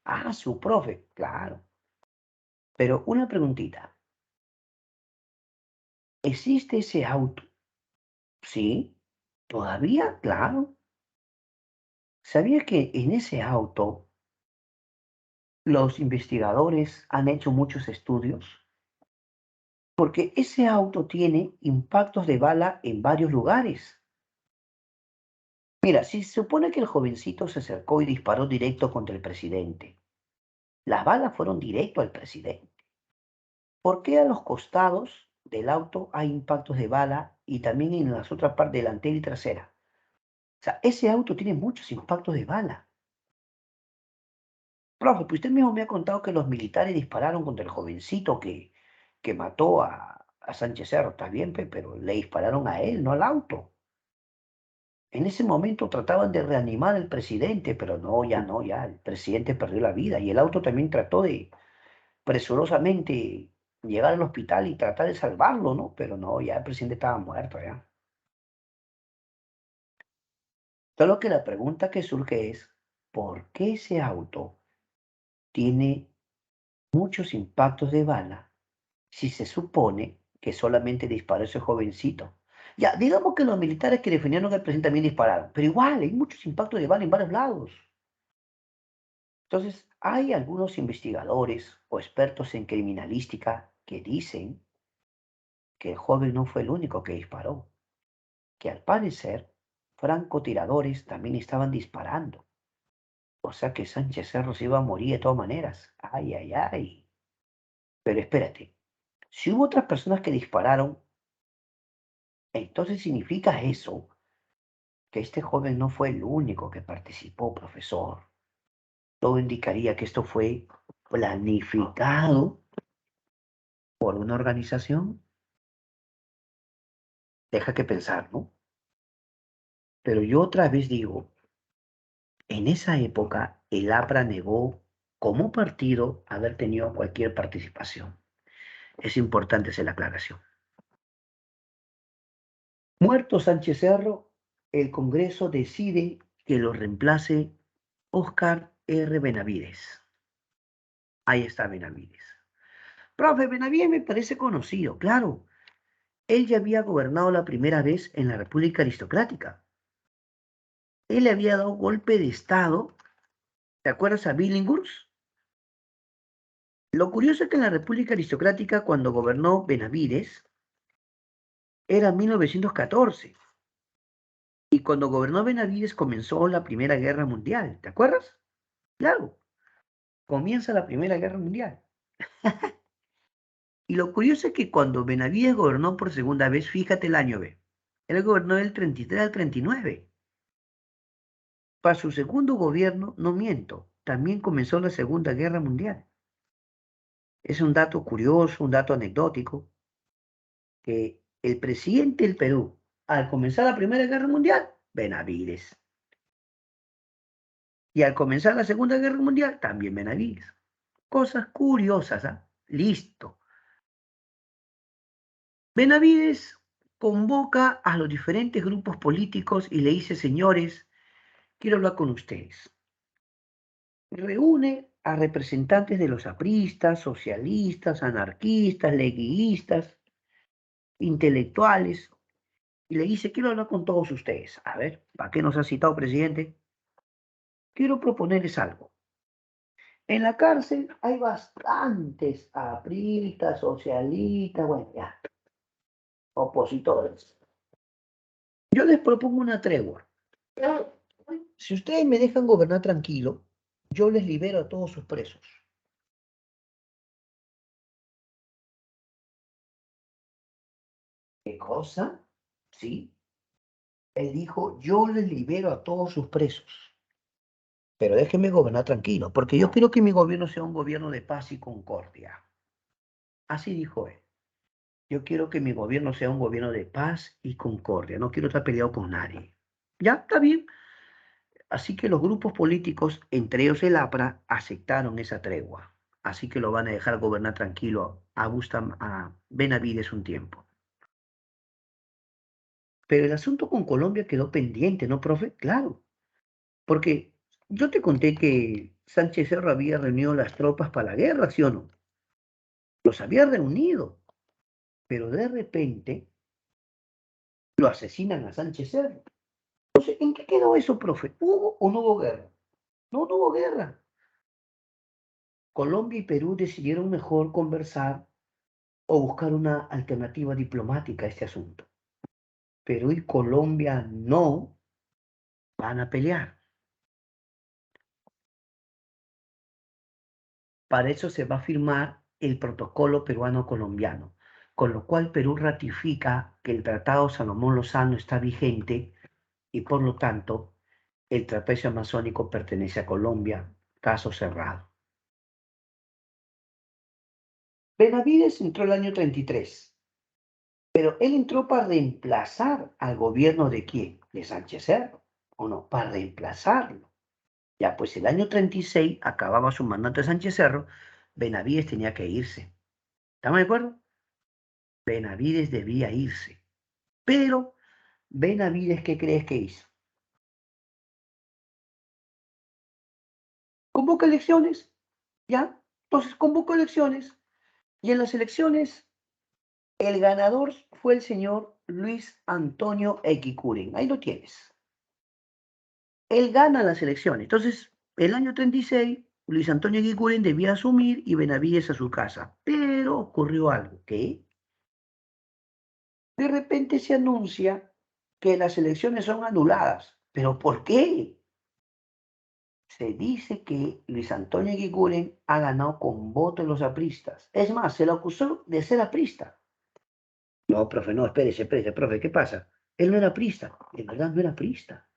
Ah, su profe, claro. Pero una preguntita, ¿existe ese auto? Sí, todavía, claro. ¿Sabía que en ese auto los investigadores han hecho muchos estudios? Porque ese auto tiene impactos de bala en varios lugares. Mira, si se supone que el jovencito se acercó y disparó directo contra el presidente, las balas fueron directo al presidente. ¿Por qué a los costados del auto hay impactos de bala y también en las otras partes delantera y trasera? O sea, ese auto tiene muchos impactos de bala. Profe, pues usted mismo me ha contado que los militares dispararon contra el jovencito que mató a Sánchez Cerro. Está bien, pero le dispararon a él, no al auto. En ese momento trataban de reanimar al presidente, pero no, ya no, ya el presidente perdió la vida y el auto también trató de presurosamente llegar al hospital y tratar de salvarlo, ¿no? Pero no, ya el presidente estaba muerto ya. Solo que la pregunta que surge es, ¿por qué ese auto tiene muchos impactos de bala si se supone que solamente disparó ese jovencito? Ya, digamos que los militares que defendieron al presidente también dispararon, pero igual hay muchos impactos de bala en varios lados. Entonces, hay algunos investigadores o expertos en criminalística que dicen que el joven no fue el único que disparó, que al parecer francotiradores también estaban disparando. O sea que Sánchez Cerro se iba a morir de todas maneras. Ay, ay, ay. Pero espérate, si hubo otras personas que dispararon, entonces significa eso que este joven no fue el único que participó, profesor. Todo indicaría que esto fue planificado por una organización. Deja que pensar, ¿no? Pero yo otra vez digo, en esa época el APRA negó como partido haber tenido cualquier participación. Es importante hacer la aclaración. Muerto Sánchez Cerro, el Congreso decide que lo reemplace Óscar R. Benavides. Ahí está Benavides. Profe, Benavides me parece conocido, claro. Él ya había gobernado la primera vez en la República Aristocrática. Él le había dado golpe de Estado, ¿te acuerdas a Billinghurst? Lo curioso es que en la República Aristocrática, cuando gobernó Benavides, era 1914. Y cuando gobernó Benavides comenzó la Primera Guerra Mundial, ¿te acuerdas? Claro, comienza la Primera Guerra Mundial. Y lo curioso es que cuando Benavides gobernó por segunda vez, fíjate el año, ve. Él gobernó del 33 al 39. Para su segundo gobierno, no miento, también comenzó la Segunda Guerra Mundial. Es un dato curioso, un dato anecdótico, que el presidente del Perú, al comenzar la Primera Guerra Mundial, Benavides. Y al comenzar la Segunda Guerra Mundial, también Benavides. Cosas curiosas, ¿ah? Listo. Benavides convoca a los diferentes grupos políticos y le dice, señores, quiero hablar con ustedes. Reúne a representantes de los apristas, socialistas, anarquistas, leguistas, intelectuales, y le dice, quiero hablar con todos ustedes. A ver, ¿para qué nos ha citado, presidente? Quiero proponerles algo. En la cárcel hay bastantes apristas, socialistas, bueno, ya, opositores. Yo les propongo una tregua. Si ustedes me dejan gobernar tranquilo, yo les libero a todos sus presos. ¿Qué cosa? Sí. Él dijo, yo les libero a todos sus presos, pero déjenme gobernar tranquilo, porque yo quiero que mi gobierno sea un gobierno de paz y concordia. Así dijo él. Yo quiero que mi gobierno sea un gobierno de paz y concordia. No quiero estar peleado con nadie. Ya, está bien. Así que los grupos políticos, entre ellos el APRA, aceptaron esa tregua. Así que lo van a dejar gobernar tranquilo a Benavides un tiempo. Pero el asunto con Colombia quedó pendiente, ¿no, profe? Claro, porque yo te conté que Sánchez Cerro había reunido las tropas para la guerra, ¿sí o no? Los había reunido, pero de repente lo asesinan a Sánchez Cerro. Entonces, ¿en qué quedó eso, profe? ¿Hubo o no hubo guerra? No, no hubo guerra. Colombia y Perú decidieron mejor conversar o buscar una alternativa diplomática a este asunto. Perú y Colombia no van a pelear. Para eso se va a firmar el protocolo peruano-colombiano, con lo cual Perú ratifica que el Tratado Salomón-Lozano está vigente y por lo tanto el trapecio amazónico pertenece a Colombia, caso cerrado. Benavides entró el año 33, pero él entró para reemplazar al gobierno de quién, de Sánchez Cerro, o no, para reemplazarlo. Ya, pues el año 36 acababa su mandato de Sánchez Cerro, Benavides tenía que irse. ¿Estamos de acuerdo? Benavides debía irse. Pero Benavides, ¿qué crees que hizo? convoca elecciones, ¿ya? Entonces convocó elecciones y en las elecciones el ganador fue el señor Luis Antonio Equicuren. Ahí lo tienes. Él gana las elecciones. Entonces, el año 36, Luis Antonio Equicuren debía asumir y Benavides a su casa. Pero ocurrió algo, que de repente se anuncia que las elecciones son anuladas. ¿Pero por qué? Se dice que Luis Antonio Eguiguren ha ganado con voto de los apristas. Es más, se lo acusó de ser aprista. No, profe, no, espérese, profe, ¿qué pasa? Él no era aprista, en verdad no era aprista.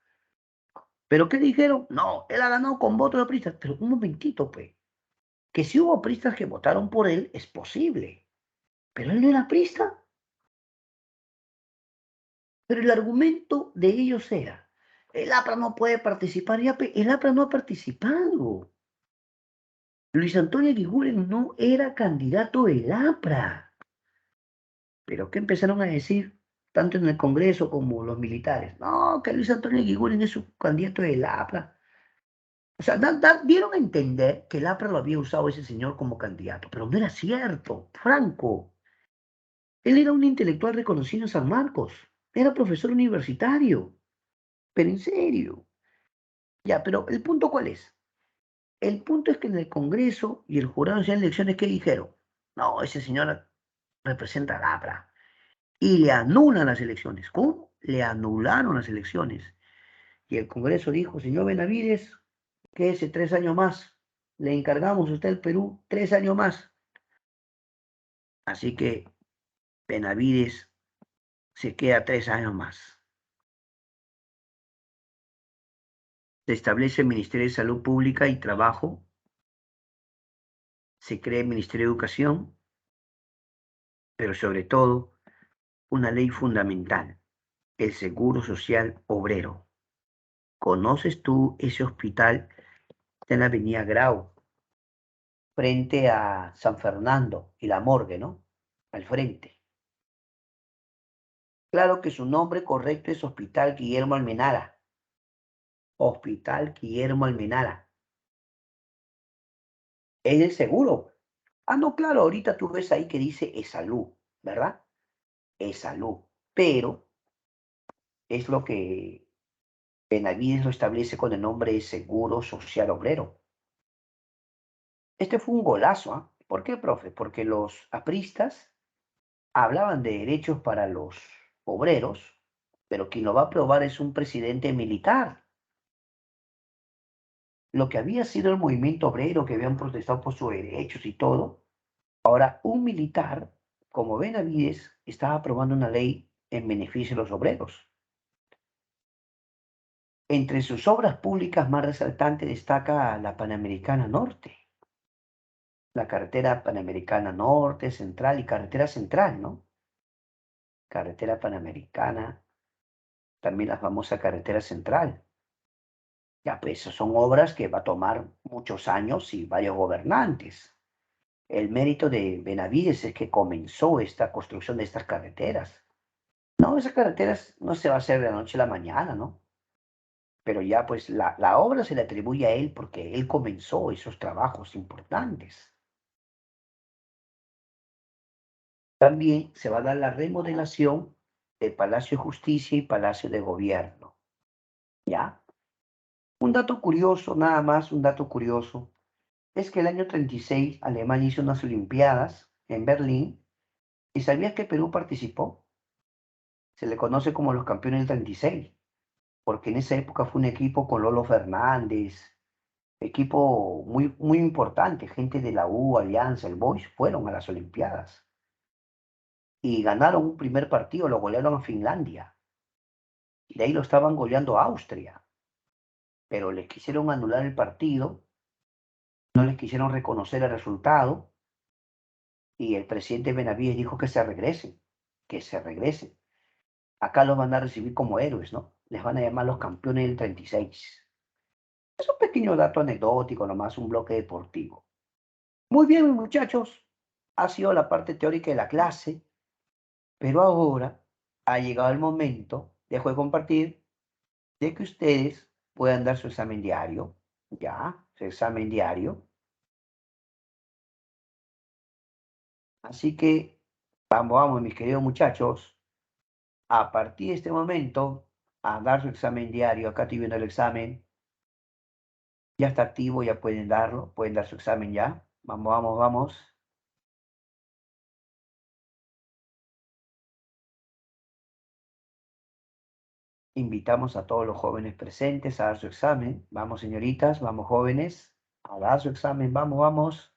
¿Pero qué dijeron? No, él ha ganado con voto de apristas. Pero un momentito, pues, que si hubo apristas que votaron por él, es posible. Pero él no era aprista. Pero el argumento de ellos era, el APRA no puede participar, ya, el APRA no ha participado. Luis Antonio Eguiguren no era candidato del APRA. Pero ¿qué empezaron a decir tanto en el Congreso como los militares? No, que Luis Antonio Eguiguren es su candidato del APRA. O sea, dieron a entender que el APRA lo había usado ese señor como candidato, pero no era cierto, Franco. Él era un intelectual reconocido en San Marcos, era profesor universitario, pero en serio. Ya, pero ¿el punto cuál es? El punto es que en el Congreso y el Jurado Nacional de Elecciones, ¿qué dijeron? No, ese señor representa al APRA. Y le anulan las elecciones. ¿Cómo? Le anularon las elecciones. Y el Congreso dijo, señor Benavides, quédese 3 años más. Le encargamos a usted el Perú 3 años más. Así que Benavides se queda 3 años más. Se establece el Ministerio de Salud Pública y Trabajo. Se crea el Ministerio de Educación. Pero sobre todo, una ley fundamental, el Seguro Social Obrero. ¿Conoces tú ese hospital en la Avenida Grau, frente a San Fernando y la morgue, ¿no? Al frente. Claro que su nombre correcto es Hospital Guillermo Almenara. Hospital Guillermo Almenara. Es el seguro. Ah, no, claro, ahorita tú ves ahí que dice Esalud, ¿verdad? Esalud. Pero es lo que Benavides lo establece con el nombre de Seguro Social Obrero. Este fue un golazo, ¿ah? ¿Por qué, profe? Porque los apristas hablaban de derechos para los obreros, pero quien lo va a aprobar es un presidente militar. Lo que había sido el movimiento obrero, que habían protestado por sus derechos y todo, ahora un militar, como Benavides, estaba aprobando una ley en beneficio de los obreros. Entre sus obras públicas más resaltantes destaca la Panamericana Norte, la carretera Panamericana Norte, Central y carretera Central, ¿no? Carretera Panamericana, también la famosa carretera Central. Ya, pues son obras que va a tomar muchos años y varios gobernantes. El mérito de Benavides es que comenzó esta construcción de estas carreteras. No, esas carreteras no se va a hacer de la noche a la mañana, ¿no? Pero ya pues la obra se le atribuye a él porque él comenzó esos trabajos importantes. También se va a dar la remodelación del Palacio de Justicia y Palacio de Gobierno, ¿ya? Un dato curioso, nada más, un dato curioso, es que el año 36 Alemania hizo unas Olimpiadas en Berlín. ¿Y sabías que Perú participó? Se le conoce como los campeones del 36, porque en esa época fue un equipo con Lolo Fernández, equipo muy, muy importante, gente de la U, Alianza, el Boys, fueron a las Olimpiadas y ganaron un primer partido, lo golearon a Finlandia, y de ahí lo estaban goleando a Austria, pero les quisieron anular el partido, no les quisieron reconocer el resultado, y el presidente Benavides dijo que se regresen, que se regresen. Acá los van a recibir como héroes, ¿no? Les van a llamar los campeones del 36. Es un pequeño dato anecdótico, nomás un bloque deportivo. Muy bien, mis muchachos, ha sido la parte teórica de la clase, pero ahora ha llegado el momento, dejo de compartir, de que ustedes puedan dar su examen diario, ¿ya? su examen diario. Así que vamos, vamos, mis queridos muchachos, a partir de este momento, a dar su examen diario. Acá estoy viendo el examen. Ya está activo, ya pueden darlo, pueden dar su examen ya. Vamos, vamos, vamos. Invitamos a todos los jóvenes presentes a dar su examen. Vamos, señoritas, vamos, jóvenes, a dar su examen. Vamos, vamos.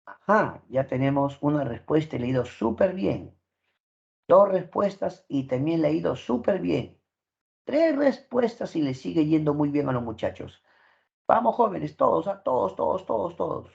Ajá, ya tenemos una respuesta y leído súper bien. Dos respuestas y también leído súper bien. Tres respuestas y le sigue yendo muy bien a los muchachos. Vamos, jóvenes, todos, a todos, todos, todos, todos.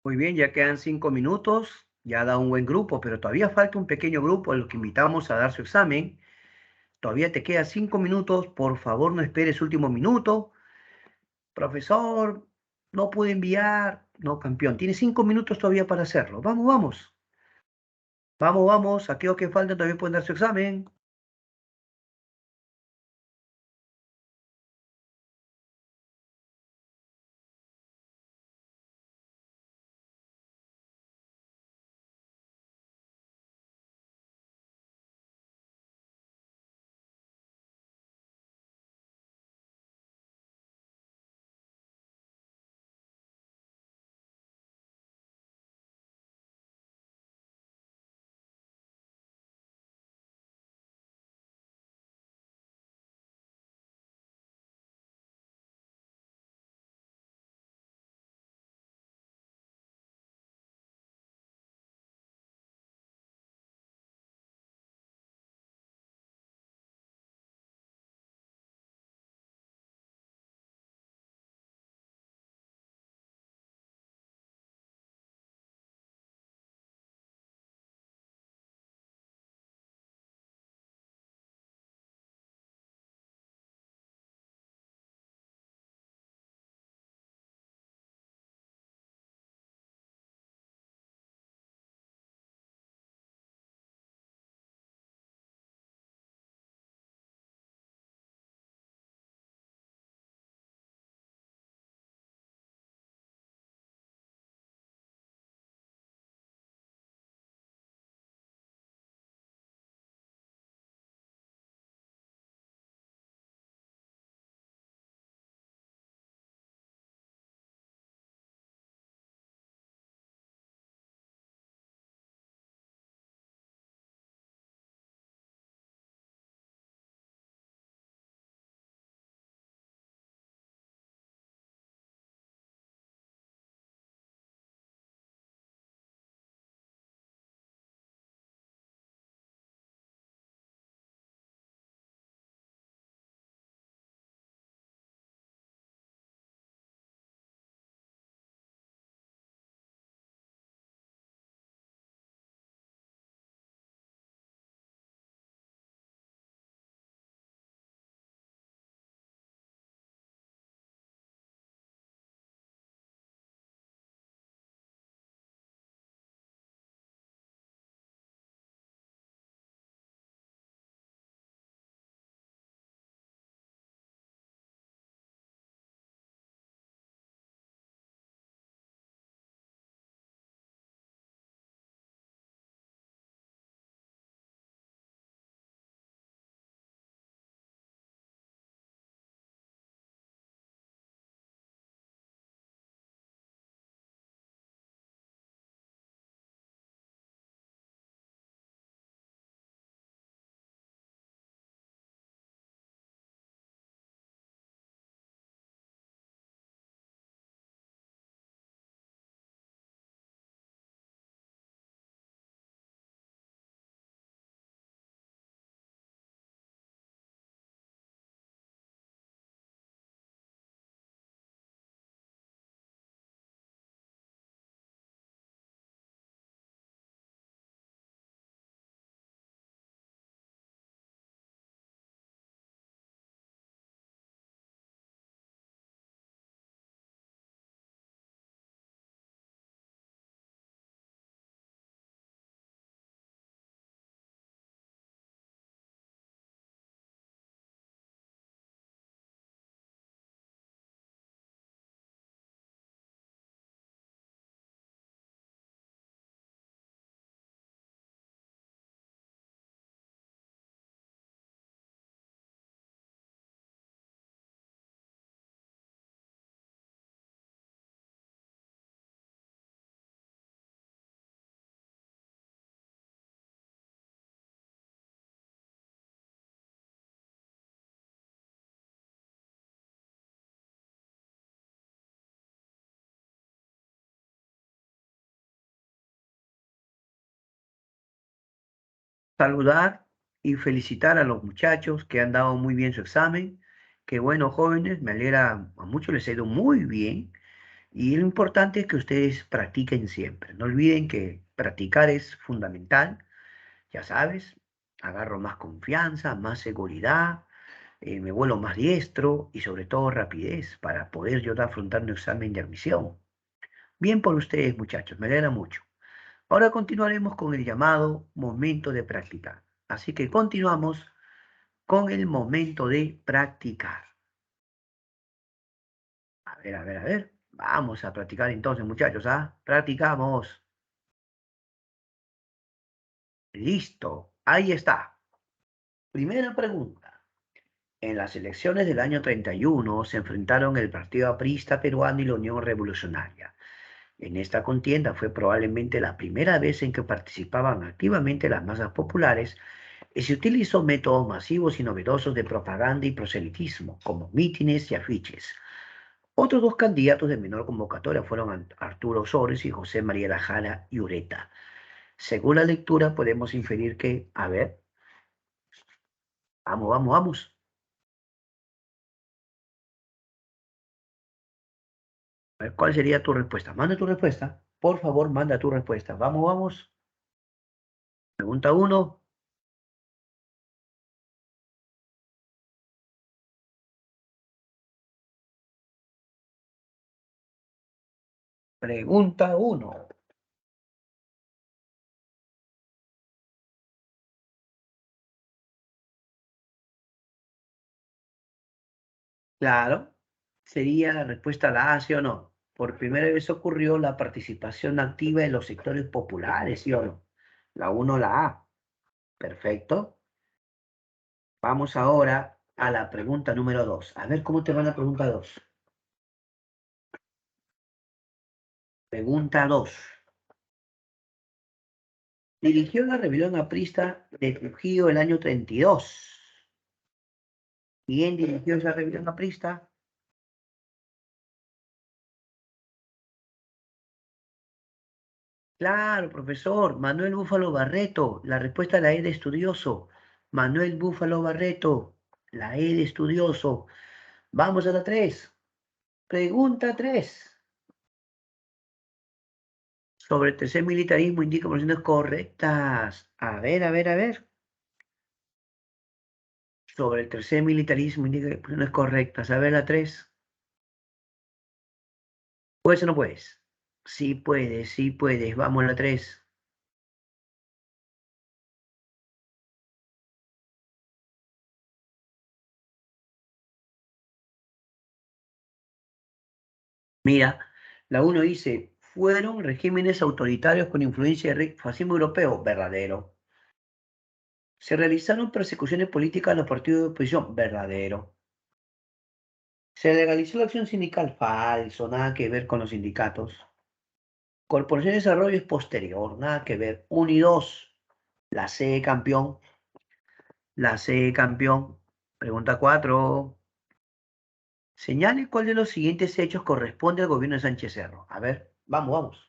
Muy bien, ya quedan 5 minutos, ya da un buen grupo, pero todavía falta un pequeño grupo a los que invitamos a dar su examen. Todavía te quedan 5 minutos, por favor no esperes último minuto. Profesor, no pude enviar. No, campeón, tienes 5 minutos todavía para hacerlo. Vamos, vamos. Vamos, vamos, aquellos que faltan todavía pueden dar su examen. Saludar y felicitar a los muchachos que han dado muy bien su examen. Qué bueno, jóvenes, me alegra, a muchos les ha ido muy bien. Y lo importante es que ustedes practiquen siempre. No olviden que practicar es fundamental, ya sabes. Agarro más confianza, más seguridad, me vuelo más diestro y sobre todo rapidez para poder yo afrontar un examen de admisión. Bien por ustedes, muchachos, me alegra mucho. Ahora continuaremos con el llamado momento de practicar. Así que continuamos con el momento de practicar. A ver, a ver, a ver. Vamos a practicar entonces, muchachos, ¿ah? Practicamos. Listo. Ahí está. Primera pregunta. En las elecciones del año 31 se enfrentaron el Partido Aprista Peruano y la Unión Revolucionaria. En esta contienda fue probablemente la primera vez en que participaban activamente las masas populares y se utilizó métodos masivos y novedosos de propaganda y proselitismo, como mítines y afiches. Otros dos candidatos de menor convocatoria fueron Arturo Sores y José María Lajara y Ureta. Según la lectura podemos inferir que, a ver, vamos, vamos, vamos. A ver, ¿cuál sería tu respuesta? Manda tu respuesta. Por favor, manda tu respuesta. Vamos, vamos. Pregunta uno. Pregunta uno. Claro, sería la respuesta la A, ¿sí o no? Por primera vez ocurrió la participación activa en los sectores populares, ¿sí o no? La uno, la A. Perfecto. Vamos ahora a la pregunta número 2. A ver cómo te va la pregunta 2. Pregunta 2. Dirigió la rebelión aprista de Trujillo el año 32. ¿Quién dirigió esa rebelión aprista? Claro, profesor, Manuel Búfalo Barreto. La respuesta la E de estudioso. Manuel Búfalo Barreto. La E de estudioso. Vamos a la 3. Pregunta 3. Sobre el tercer militarismo indica posiciones correctas. A ver, a ver, a ver. Sobre el tercer militarismo indica posiciones correctas. A ver la 3. ¿Puedes o no puedes? Sí puedes, sí puedes. Vamos a la 3. Mira, la uno dice, fueron regímenes autoritarios con influencia de fascismo europeo. Verdadero. Se realizaron persecuciones políticas a los partidos de oposición. Verdadero. Se legalizó la acción sindical. Falso. Nada que ver con los sindicatos. Corporación de Desarrollo es posterior. Nada que ver. 1 y 2. La C, campeón. La C, campeón. Pregunta 4. Señale cuál de los siguientes hechos corresponde al gobierno de Sánchez Cerro. A ver, vamos, vamos.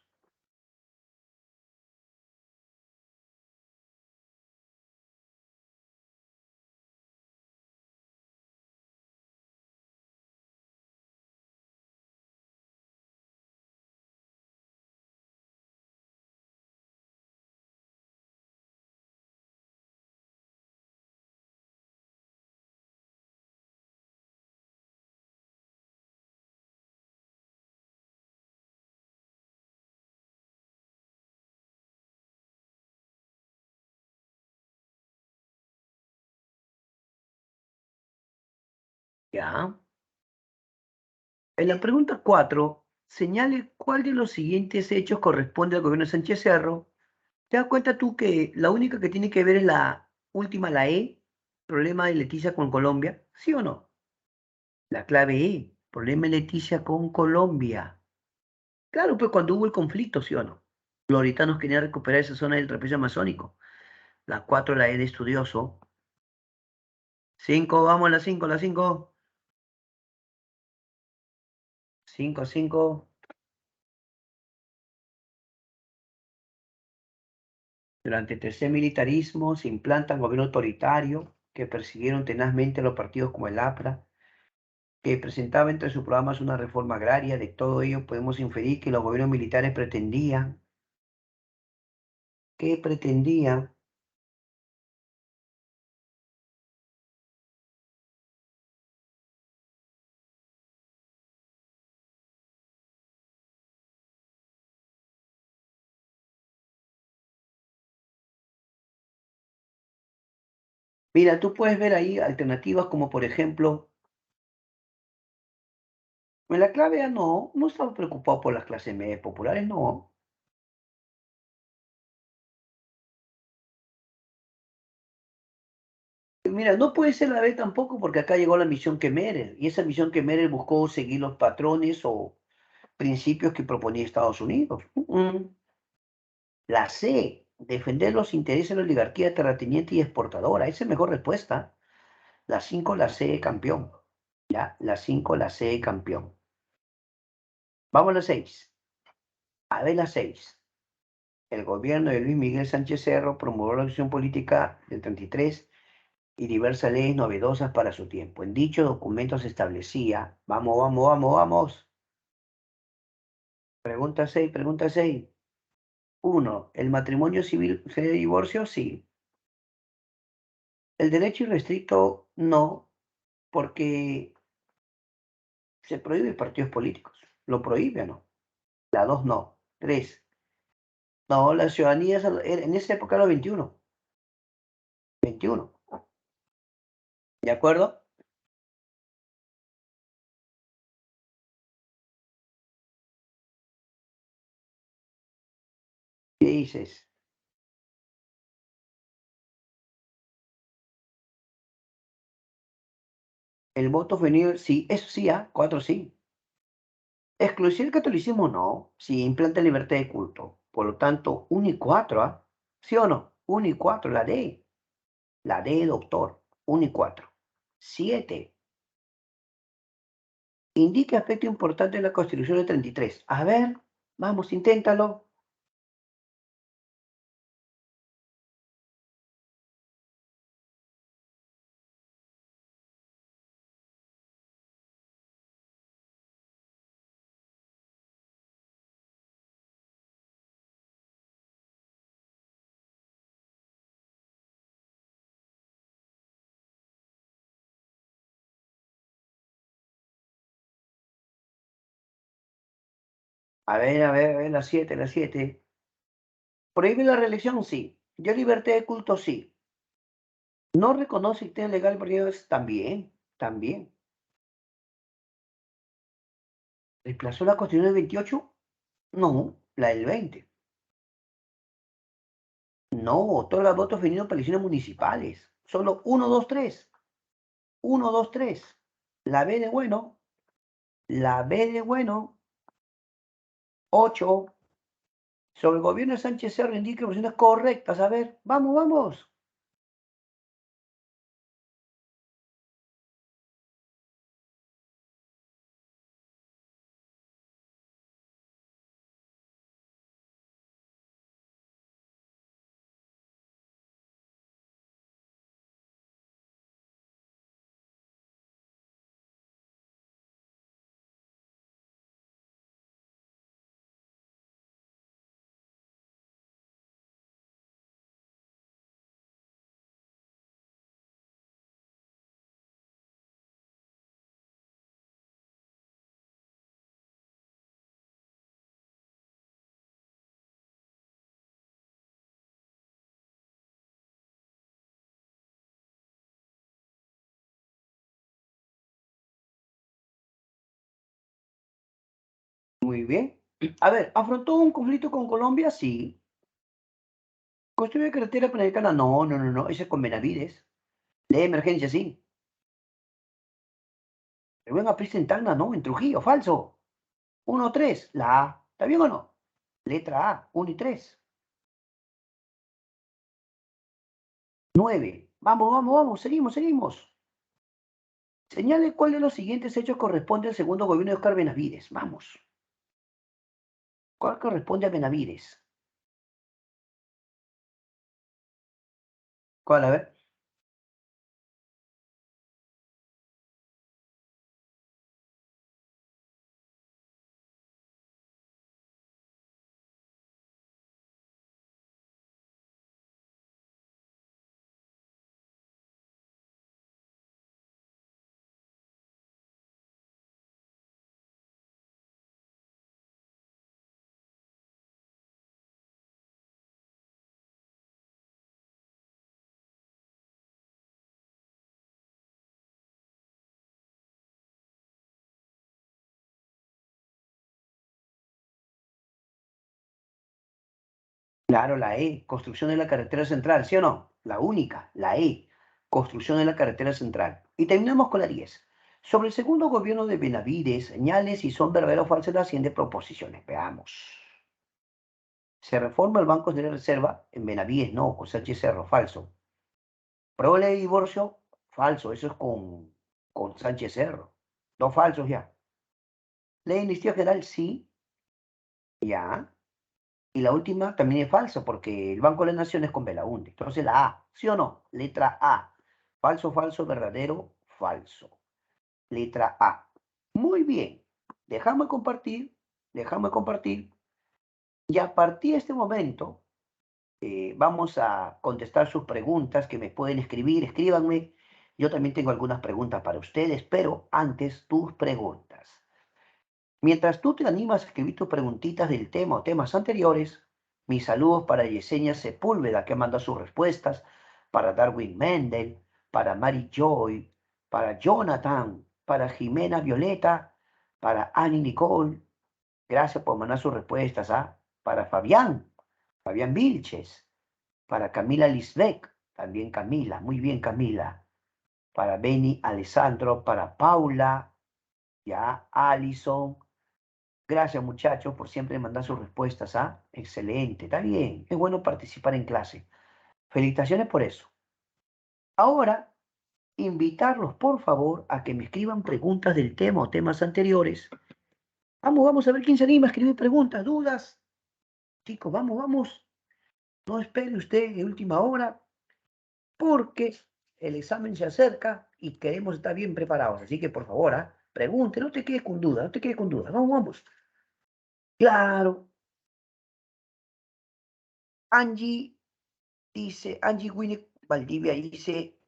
Ya. En la pregunta 4, señale cuál de los siguientes hechos corresponde al gobierno de Sánchez Cerro. ¿Te das cuenta tú que la única que tiene que ver es la última, la E? Problema de Leticia con Colombia. ¿Sí o no? La clave E. Problema de Leticia con Colombia. Claro, pues cuando hubo el conflicto, ¿sí o no? Los loritanos querían recuperar esa zona del trapecio amazónico. La 4, la E de estudioso. 5, vamos a la 5, la 5. 5, 5. Durante el tercer militarismo se implanta un gobierno autoritario que persiguieron tenazmente a los partidos como el APRA. que presentaba entre sus programas una reforma agraria. De todo ello podemos inferir que los gobiernos militares pretendían, que pretendían Mira, tú puedes ver ahí alternativas como, por ejemplo, en la clave A no estaba preocupado por las clases medias populares, no. Mira, no puede ser la B tampoco porque acá llegó la misión Kemerer y esa misión Kemerer buscó seguir los patrones o principios que proponía Estados Unidos. La C, defender los intereses de la oligarquía terrateniente y exportadora. Esa es mejor respuesta. La 5, la C, campeón. Ya, la 5, la C, campeón. Vamos a la 6. A ver la 6. El gobierno de Luis Miguel Sánchez Cerro promovió la acción política del 33 y diversas leyes novedosas para su tiempo. En dicho documento se establecía, vamos, vamos, vamos, vamos. Pregunta 6, pregunta 6. 1. ¿El matrimonio civil se de divorcio? Sí. El derecho irrestricto, no, porque se prohíbe partidos políticos. ¿Lo prohíbe o no? La 2, no. 3. No, la ciudadanía en esa época era 21. 21. ¿De acuerdo? ¿Qué dices? El voto femenino, sí, eso sí, 4 sí. Excluir el catolicismo, no. Si implanta libertad de culto. Por lo tanto, 1 y 4, ¿ah? ¿Sí o no? 1 y 4, la D. La D, doctor. 1 y 4. 7. Indique aspecto importante de la Constitución del 33. A ver, vamos, inténtalo. A ver, la 7, la 7. Prohíbe la reelección, sí. Dio libertad de culto, sí. No reconoce actividad legal por ellos, también, también. ¿Reemplazó la Constitución del 28? No, la del 20. No, otorga votos femeninos para elecciones municipales. Solo 1, 2, 3. 1, 2, 3. La B de bueno. La B de bueno. 8. Sobre el gobierno de Sánchez Cerro indica opciones correctas. A ver, vamos, vamos. Muy bien. A ver, ¿afrontó un conflicto con Colombia? Sí. ¿Construye carretera panamericana? No, no, no, no. Ese es con Benavides. Ley de emergencia, sí. El buen aprista en Tacna, no. En Trujillo, falso. 1, 3. La A. ¿Está bien o no? Letra A. 1 y 3. 9. Vamos, vamos, vamos. Seguimos, seguimos. Señale cuál de los siguientes hechos corresponde al segundo gobierno de Oscar Benavides. Vamos. ¿Cuál corresponde a Benavides? ¿Cuál? A ver. Claro, la E, construcción de la carretera central, ¿sí o no? La única, la E, construcción de la carretera central. Y terminamos con la 10. Sobre el segundo gobierno de Benavides, señales si son verdaderos o falsos las siguientes proposiciones. Veamos. Se reforma el Banco de Reserva en Benavides, no, con Sánchez Cerro, falso. Prueba de divorcio, falso, eso es con Sánchez Cerro. Dos falsos ya. Ley de amnistía general, sí, ya. Y la última también es falsa, porque el Banco de la Nación es con Belaúnde. Entonces la A, ¿sí o no? Letra A. Falso, falso, verdadero, falso. Letra A. Muy bien. Déjame compartir, déjame compartir. Y a partir de este momento, vamos a contestar sus preguntas que me pueden escribir. Escríbanme. Yo también tengo algunas preguntas para ustedes, pero antes tus preguntas. Mientras tú te animas a escribir tus preguntitas del tema o temas anteriores, mis saludos para Yesenia Sepúlveda, que manda sus respuestas, para Darwin Mendel, para Mary Joy, para Jonathan, para Jimena Violeta, para Annie Nicole. Gracias por mandar sus respuestas, ¿ah? Para Fabián, Fabián Vilches, para Camila Lisbeck, también Camila, muy bien Camila, para Benny Alessandro, para Paula, ya, Alison. Gracias, muchachos, por siempre mandar sus respuestas, ¿ah? Excelente, está bien. Es bueno participar en clase. Felicitaciones por eso. Ahora, invitarlos, por favor, a que me escriban preguntas del tema o temas anteriores. Vamos a ver quién se anima a escribir preguntas, dudas. Chicos, vamos. No espere usted en última hora, porque el examen se acerca y queremos estar bien preparados. Así que, por favor, pregunte, no te quedes con dudas, no te quedes con dudas. Vamos. Claro. Angie dice, Angie Winnie Valdivia dice,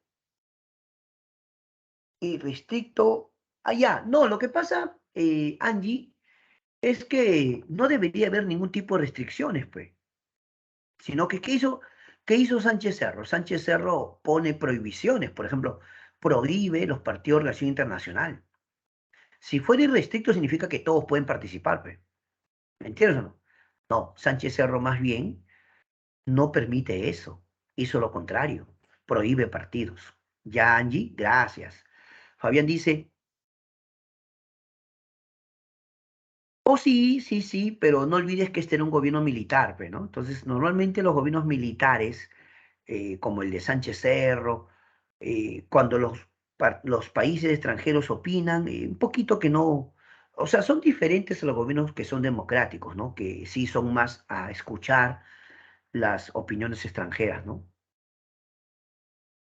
restricto allá. No, lo que pasa, Angie, es que no debería haber ningún tipo de restricciones, pues. Sino que, qué hizo Sánchez Cerro? Sánchez Cerro pone prohibiciones, por ejemplo, prohíbe los partidos de relación internacional. Si fuera irrestricto, significa que todos pueden participar, pues. ¿Me entiendes o no? No, Sánchez Cerro más bien no permite eso. Hizo lo contrario. Prohíbe partidos. Ya, Angie, gracias. Fabián dice, oh sí, pero no olvides que este era un gobierno militar, pues, ¿no? Entonces, normalmente los gobiernos militares, como el de Sánchez Cerro, cuando los países extranjeros opinan, un poquito que no, o sea, son diferentes a los gobiernos que son democráticos, ¿no? Que sí son más a escuchar las opiniones extranjeras, ¿no?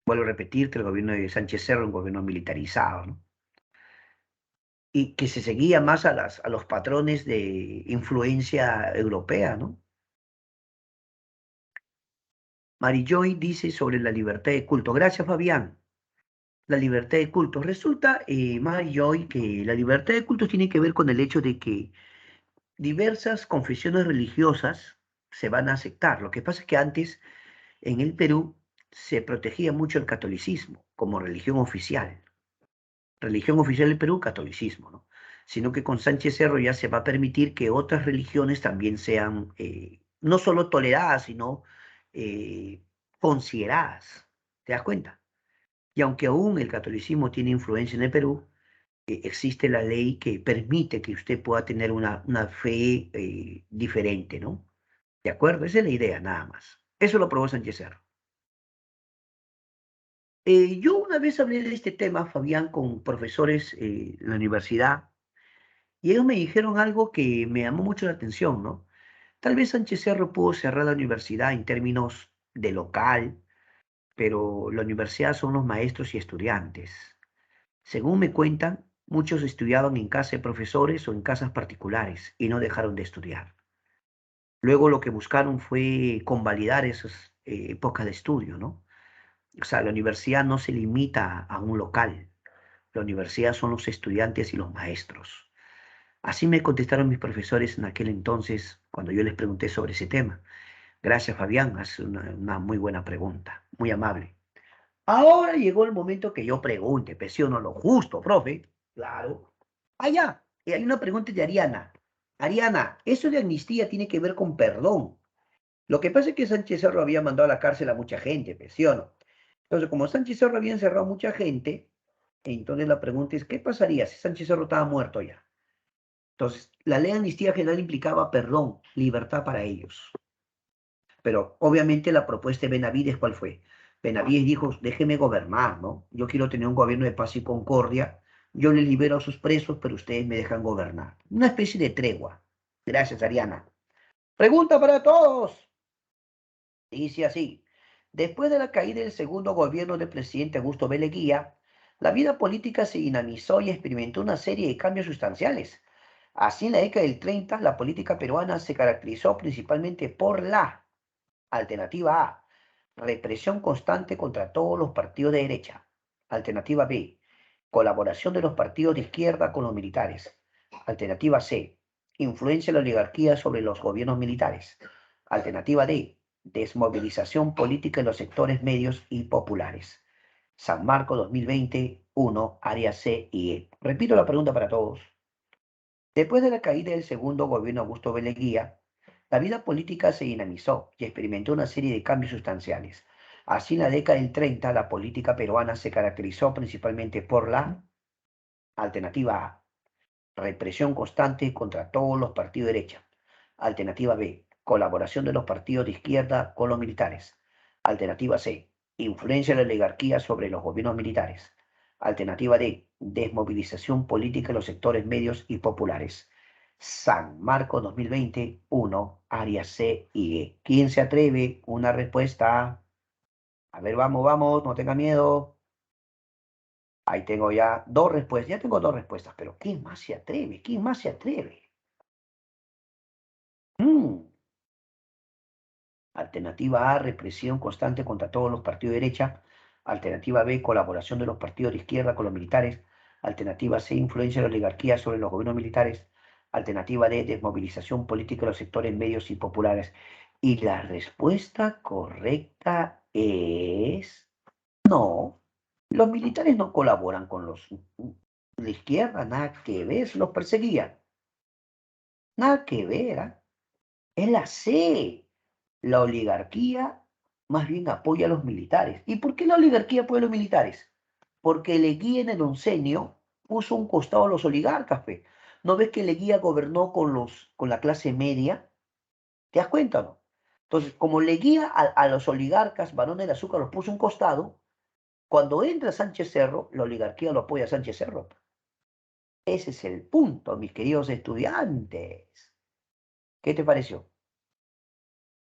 Vuelvo a repetirte, el gobierno de Sánchez Cerro, un gobierno militarizado, ¿no? Y que se seguía más a los patrones de influencia europea, ¿no? Marijoy dice sobre la libertad de culto. Gracias, Fabián. La libertad de culto. Resulta, Marijoy, que la libertad de culto tiene que ver con el hecho de que diversas confesiones religiosas se van a aceptar. Lo que pasa es que antes, en el Perú, se protegía mucho el catolicismo como religión oficial. Religión oficial del Perú, catolicismo, ¿no? Sino que con Sánchez Cerro ya se va a permitir que otras religiones también sean no solo toleradas, sino eh, consideradas. ¿Te das cuenta? Y aunque aún el catolicismo tiene influencia en el Perú, existe la ley que permite que usted pueda tener una fe diferente, ¿no? ¿De acuerdo? Esa es la idea, nada más. Eso lo aprobó Sánchez Cerro. Yo una vez hablé de este tema, Fabián, con profesores de la universidad. Y ellos me dijeron algo que me llamó mucho la atención, ¿no? Tal vez Sánchez Cerro pudo cerrar la universidad en términos de local, pero la universidad son los maestros y estudiantes. Según me cuentan, muchos estudiaban en casa de profesores o en casas particulares y no dejaron de estudiar. Luego lo que buscaron fue convalidar esas épocas de estudio, ¿no? O sea, la universidad no se limita a un local. La universidad son los estudiantes y los maestros. Así me contestaron mis profesores en aquel entonces cuando yo les pregunté sobre ese tema. Gracias, Fabián, es una muy buena pregunta, muy amable. Ahora llegó el momento que yo pregunte, pues sí o no lo justo, profe. Claro. Ah, ya, hay una pregunta de Ariana. Ariana, eso de amnistía tiene que ver con perdón. Lo que pasa es que Sánchez Cerro había mandado a la cárcel a mucha gente, pues, ¿sí o no? Entonces, como Sánchez Cerro había encerrado a mucha gente, entonces la pregunta es, ¿qué pasaría si Sánchez Cerro estaba muerto ya? Entonces, la ley de amnistía general implicaba perdón, libertad para ellos. Pero obviamente la propuesta de Benavides, ¿cuál fue? Benavides dijo, déjeme gobernar, ¿no? Yo quiero tener un gobierno de paz y concordia, yo les libero a sus presos, pero ustedes me dejan gobernar. Una especie de tregua. Gracias, Ariana. Pregunta para todos. Dice así, después de la caída del segundo gobierno del presidente Augusto B. Leguía, la vida política se dinamizó y experimentó una serie de cambios sustanciales. Así, en la década del 30, la política peruana se caracterizó principalmente por la alternativa A, represión constante contra todos los partidos de derecha. Alternativa B, colaboración de los partidos de izquierda con los militares. Alternativa C, influencia de la oligarquía sobre los gobiernos militares. Alternativa D, desmovilización política en los sectores medios y populares. San Marcos 2020, 1, área C y E. Repito la pregunta para todos. Después de la caída del segundo gobierno Augusto B. Leguía, la vida política se dinamizó y experimentó una serie de cambios sustanciales. Así, en la década del 30, la política peruana se caracterizó principalmente por la alternativa A, represión constante contra todos los partidos de derecha. Alternativa B, colaboración de los partidos de izquierda con los militares. Alternativa C, influencia de la oligarquía sobre los gobiernos militares. Alternativa D, desmovilización política en los sectores medios y populares. San Marcos 2020, 1, área C y E. ¿Quién se atreve? Una respuesta. A ver, vamos, vamos, no tenga miedo. Ahí tengo ya dos respuestas. Ya tengo dos respuestas, pero ¿quién más se atreve? ¿Quién más se atreve? Alternativa A, represión constante contra todos los partidos de derecha. Alternativa B, colaboración de los partidos de izquierda con los militares. Alternativa C, influencia de la oligarquía sobre los gobiernos militares. Alternativa D, desmovilización política de los sectores medios y populares. Y la respuesta correcta es no. Los militares no colaboran con los de la izquierda, nada que ver, los perseguían. Nada que ver, ¿ah? Es la C. La oligarquía más bien apoya a los militares. ¿Y por qué la oligarquía apoya a los militares? Porque Leguía en el oncenio puso un costado a los oligarcas, pe. ¿No ves que Leguía gobernó con la clase media? ¿Te das cuenta o no? Entonces, como Leguía a los oligarcas, varones del azúcar, los puso un costado, cuando entra Sánchez Cerro, la oligarquía lo apoya a Sánchez Cerro. Ese es el punto, mis queridos estudiantes. ¿Qué te pareció?